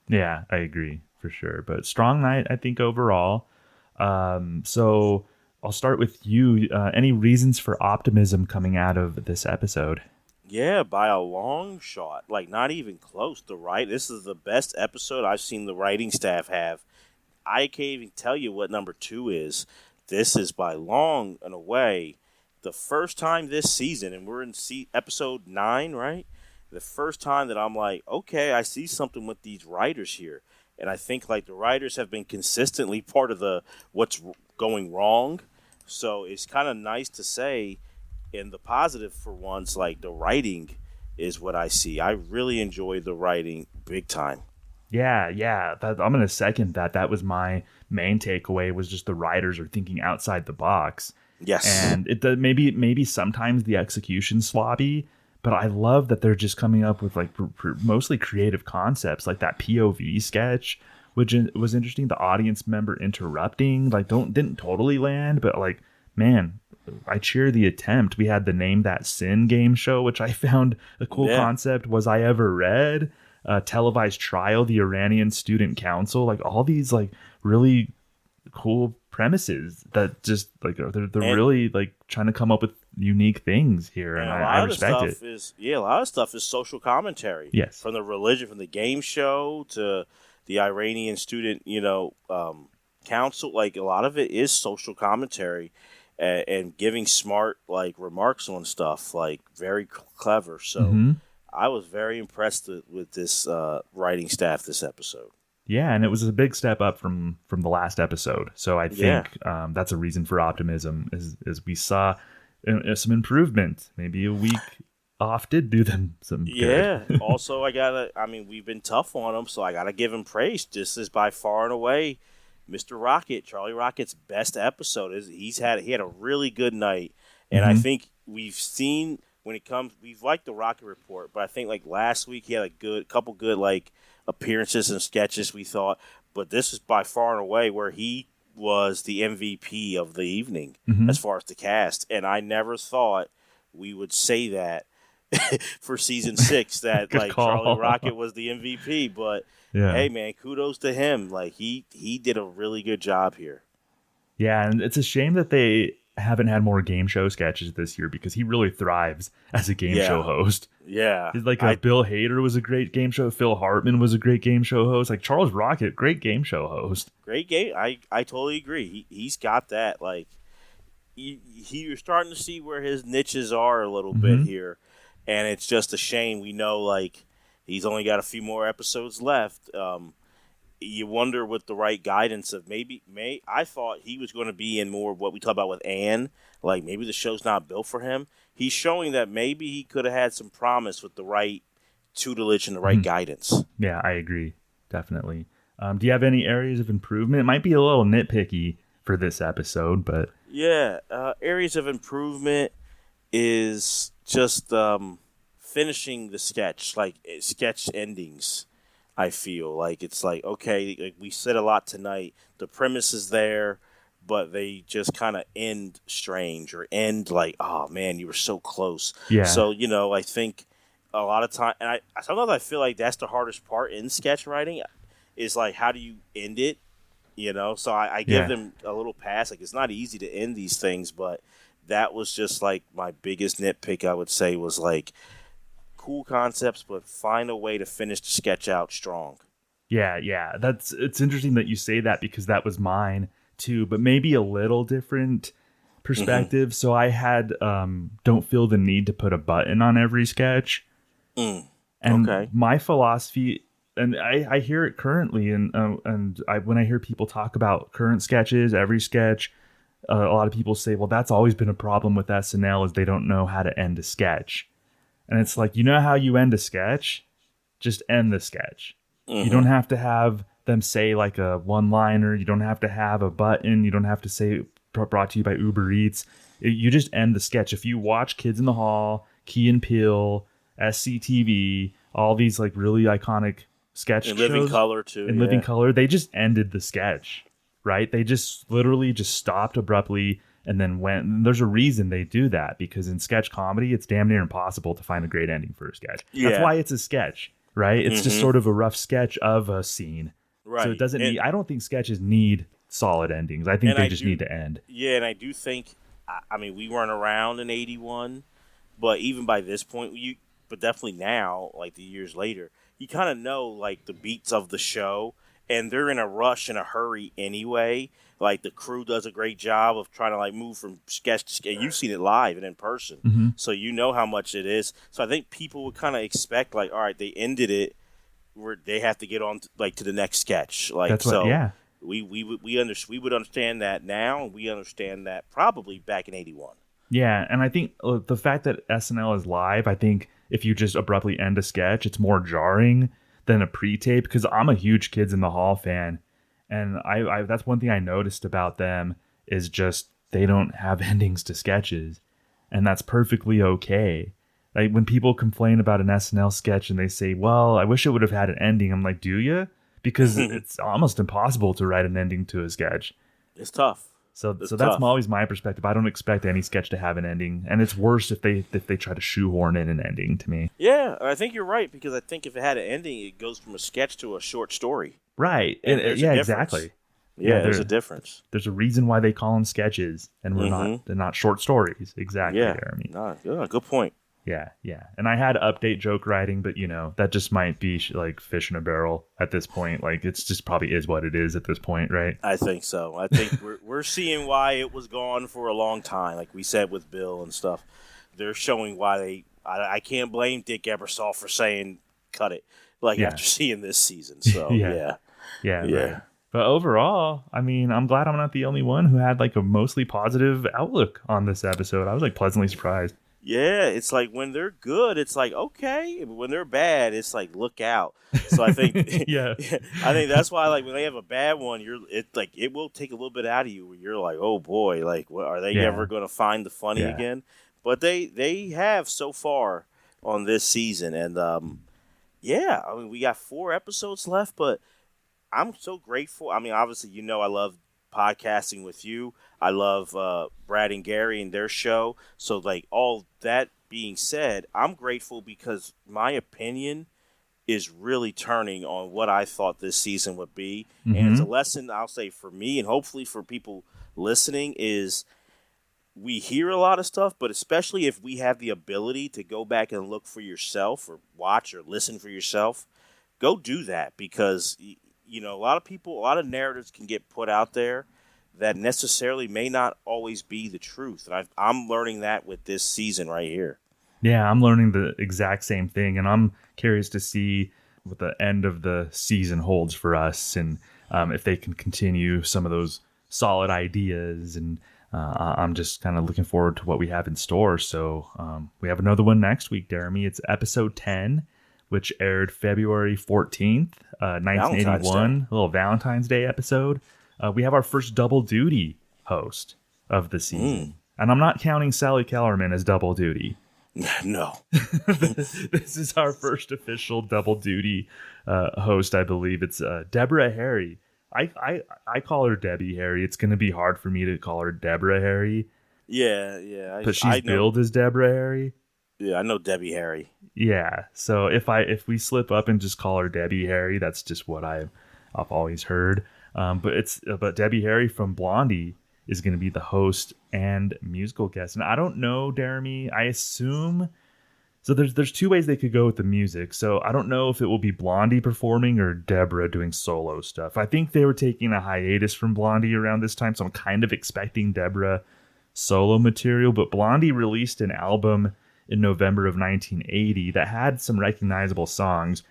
Yeah, I agree for sure. But strong night, I think, overall. So I'll start with you. Any reasons for optimism coming out of this episode? Yeah, by a long shot. Like, not even close to right. This is the best episode I've seen the writing staff have. I can't even tell you what number 2 is. This is by long and away the first time this season, and we're in episode 9, right? The first time that I'm like, okay, I see something with these writers here. And I think, like, the writers have been consistently part of the what's going wrong. So it's kind of nice to say... And the positive for once, like the writing is what I see. I really enjoyed the writing big time. Yeah. I'm going to second that. That was my main takeaway was just the writers are thinking outside the box. Yes. And maybe sometimes the execution's sloppy, but I love that they're just coming up with like mostly creative concepts like that POV sketch, which was interesting. The audience member interrupting, like didn't totally land, but like, man, I cheer the attempt. We had the Name That Sin game show, which I found a cool concept. Was I Ever Read? Televised trial, the Iranian Student Council, like all these like really cool premises that just like they're really like trying to come up with unique things here, and I respect it. A lot of stuff is social commentary. Yes, from the religion, from the game show to the Iranian Student, council. Like a lot of it is social commentary. And giving smart like remarks on stuff, like very clever. So I was very impressed with this writing staff this episode. Yeah, and it was a big step up from the last episode. So I think that's a reason for optimism. Is we saw some improvement. Maybe a week off did do them some good. Yeah. Also, we've been tough on him, so I gotta give him praise. This is by far and away Mr. Rocket, Charlie Rocket's best episode. He had a really good night, and I think we've seen when it comes, we've liked the Rocket Report, but I think like last week he had a couple good like appearances and sketches we thought, but this is by far and away where he was the MVP of the evening as far as the cast, and I never thought we would say that for season 6 that like Charlie Rocket was the MVP, but hey man, kudos to him. Like he did a really good job here. Yeah, and it's a shame that they haven't had more game show sketches this year because he really thrives as a game show host. Yeah. He's like Bill Hader was a great game show. Phil Hartman was a great game show host. Like Charles Rocket, great game show host. Great game. I totally agree. He's got that. Like you're starting to see where his niches are a little bit here. And it's just a shame. We know like he's only got a few more episodes left. You wonder with the right guidance of I thought he was going to be in more of what we talk about with Ann. Like maybe the show's not built for him. He's showing that maybe he could have had some promise with the right tutelage and the right guidance. Yeah, I agree. Definitely. Do you have any areas of improvement? It might be a little nitpicky for this episode, but... Yeah, areas of improvement is just finishing the sketch, like sketch endings. I feel like it's like, okay, like we said a lot tonight. The premise is there, but they just kind of end strange or end like, oh man, you were so close. Yeah. So, I think a lot of time, and sometimes I feel like that's the hardest part in sketch writing is like, how do you end it? So I give them a little pass. Like it's not easy to end these things, but that was just like my biggest nitpick, I would say, was like, cool concepts, but find a way to finish the sketch out strong. Yeah. It's interesting that you say that because that was mine too, but maybe a little different perspective. So I had don't feel the need to put a button on every sketch. And my philosophy, and I hear it currently, and when I hear people talk about current sketches, every sketch, a lot of people say, well, that's always been a problem with SNL is they don't know how to end a sketch. And it's like, you know how you end a sketch? Just end the sketch. You don't have to have them say like a one-liner. You don't have to have a button. You don't have to say brought to you by Uber Eats. You just end the sketch. If you watch Kids in the Hall, Key and Peele, SCTV, all these like really iconic sketch shows. Living Color too. In Living Color, they just ended the sketch, right? They just literally just stopped abruptly and then went. And there's a reason they do that, because in sketch comedy, it's damn near impossible to find a great ending for a sketch. Yeah. That's why it's a sketch, right? It's just sort of a rough sketch of a scene. Right. So it doesn't need, I don't think sketches need solid endings. I think they just need to end. Yeah, and I do think, I mean, we weren't around in 81, but even by this point, but definitely now, like the years later, you kind of know like the beats of the show, and they're in a rush and a hurry anyway. Like the crew does a great job of trying to like move from sketch to sketch. You've seen it live and in person, so you know how much it is. So I think people would kind of expect like, all right, they ended it, where they have to get on to the next sketch. Like that's what, yeah. We would understand that now, and we understand that probably back in 81. Yeah, and I think the fact that SNL is live, I think if you just abruptly end a sketch, it's more jarring than a pre-tape, because I'm a huge Kids in the Hall fan, and I that's one thing I noticed about them is just they don't have endings to sketches, and that's perfectly okay. Like when people complain about an SNL sketch and they say, well, I wish it would have had an ending, I'm like, do you? Because it's almost impossible to write an ending to a sketch. It's tough. So that's always my perspective. I don't expect any sketch to have an ending, and it's worse if they try to shoehorn in an ending to me. Yeah, I think you're right, because I think if it had an ending, it goes from a sketch to a short story. Right. And yeah, exactly. Yeah, there's a difference. There's a reason why they call them sketches, and they're not short stories. Exactly, yeah. Deremy. Yeah, good point. Yeah. And I had update joke writing, but that just might be like fish in a barrel at this point. Like it's just probably is what it is at this point, right? I think so. I think we're seeing why it was gone for a long time. Like we said with Bill and stuff, they're showing why I can't blame Dick Ebersol for saying cut it. Like after seeing this season, so yeah. Right. But overall, I mean, I'm glad I'm not the only one who had like a mostly positive outlook on this episode. I was like pleasantly surprised. Yeah, it's like when they're good, it's like okay. But when they're bad, it's like look out. So I think, I think that's why like when they have a bad one, it will take a little bit out of you. Where you're like, oh boy, like what, are they ever going to find the funny again? But they have so far on this season. And, yeah, I mean, we got 4 episodes left, but I'm so grateful. I mean, obviously, you know I love podcasting with you. I love Brad and Gary and their show. So, like, all that being said, I'm grateful because my opinion is really turning on what I thought this season would be. Mm-hmm. And it's a lesson, I'll say, for me and hopefully for people listening is we hear a lot of stuff, but especially if we have the ability to go back and look for yourself or watch or listen for yourself, go do that because, you know, a lot of people, a lot of narratives can get put out there that necessarily may not always be the truth. And I'm learning that with this season right here. Yeah, I'm learning the exact same thing, and I'm curious to see what the end of the season holds for us, and if they can continue some of those solid ideas. And I'm just kind of looking forward to what we have in store. So we have another one next week, Deremy. It's episode 10, which aired February 14th, 1981, a little Valentine's Day episode. We have our first double duty host of the season, and I'm not counting Sally Kellerman as double duty. No. This is our first official double duty host, I believe. It's Deborah Harry. I call her Debbie Harry. It's going to be hard for me to call her Deborah Harry. Yeah. But she's billed as Deborah Harry. Yeah, I know Debbie Harry. Yeah. So if we slip up and just call her Debbie Harry, that's just what I've always heard. But Debbie Harry from Blondie is going to be the host and musical guest. And I don't know, Deremy, I assume... So there's 2 ways they could go with the music. So I don't know if it will be Blondie performing or Deborah doing solo stuff. I think they were taking a hiatus from Blondie around this time, so I'm kind of expecting Deborah solo material. But Blondie released an album in November of 1980 that had some recognizable songs.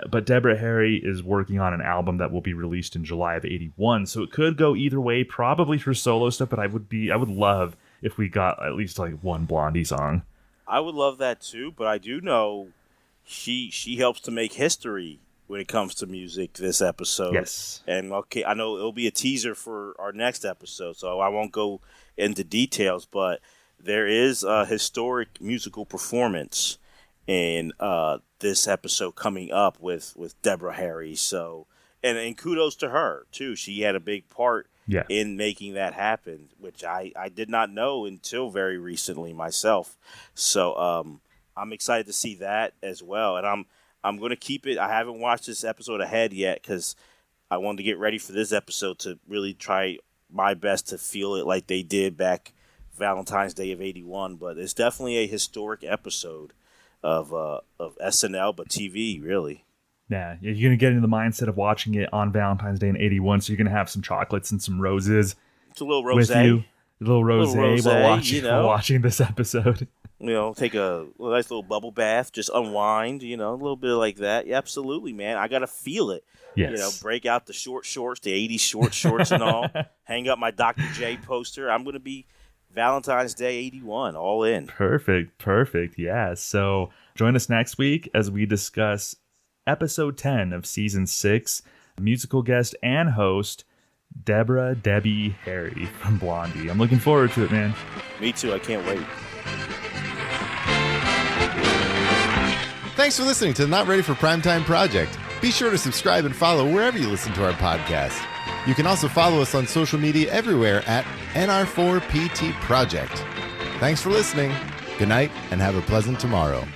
But Deborah Harry is working on an album that will be released in July of 81. So it could go either way, probably for solo stuff, but I would love if we got at least like one Blondie song. I would love that too, but I do know she helps to make history when it comes to music this episode. Yes. And okay, I know it'll be a teaser for our next episode, so I won't go into details, but there is a historic musical performance in this episode coming up with Deborah Harry. So, and kudos to her too. She had a big part in making that happen, which I did not know until very recently myself. So I'm excited to see that as well. And I'm going to keep it. I haven't watched this episode ahead yet because I wanted to get ready for this episode to really try my best to feel it like they did back Valentine's Day of 81. But it's definitely a historic episode of SNL, but TV, really. Yeah, you're going to get into the mindset of watching it on Valentine's Day in 81, so you're going to have some chocolates and some roses. It's a little rosé. With you. A little rosé while watching this episode. You know, take a nice little bubble bath, just unwind, you know, a little bit like that. Yeah, absolutely, man. I got to feel it. Yes. You know, break out the short shorts, the 80s short shorts and all. Hang up my Dr. J poster. I'm going to be Valentine's Day 81, all in. Perfect. Yeah. So join us next week as we discuss episode 10 of season 6, musical guest and host Debbie Harry from Blondie. I'm looking forward to it, man. Me too. I can't wait. Thanks for listening to the Not Ready for Primetime Project. Be sure to subscribe and follow wherever you listen to our podcast. You can also follow us on social media everywhere at NR4PT Project. Thanks for listening. Good night and have a pleasant tomorrow.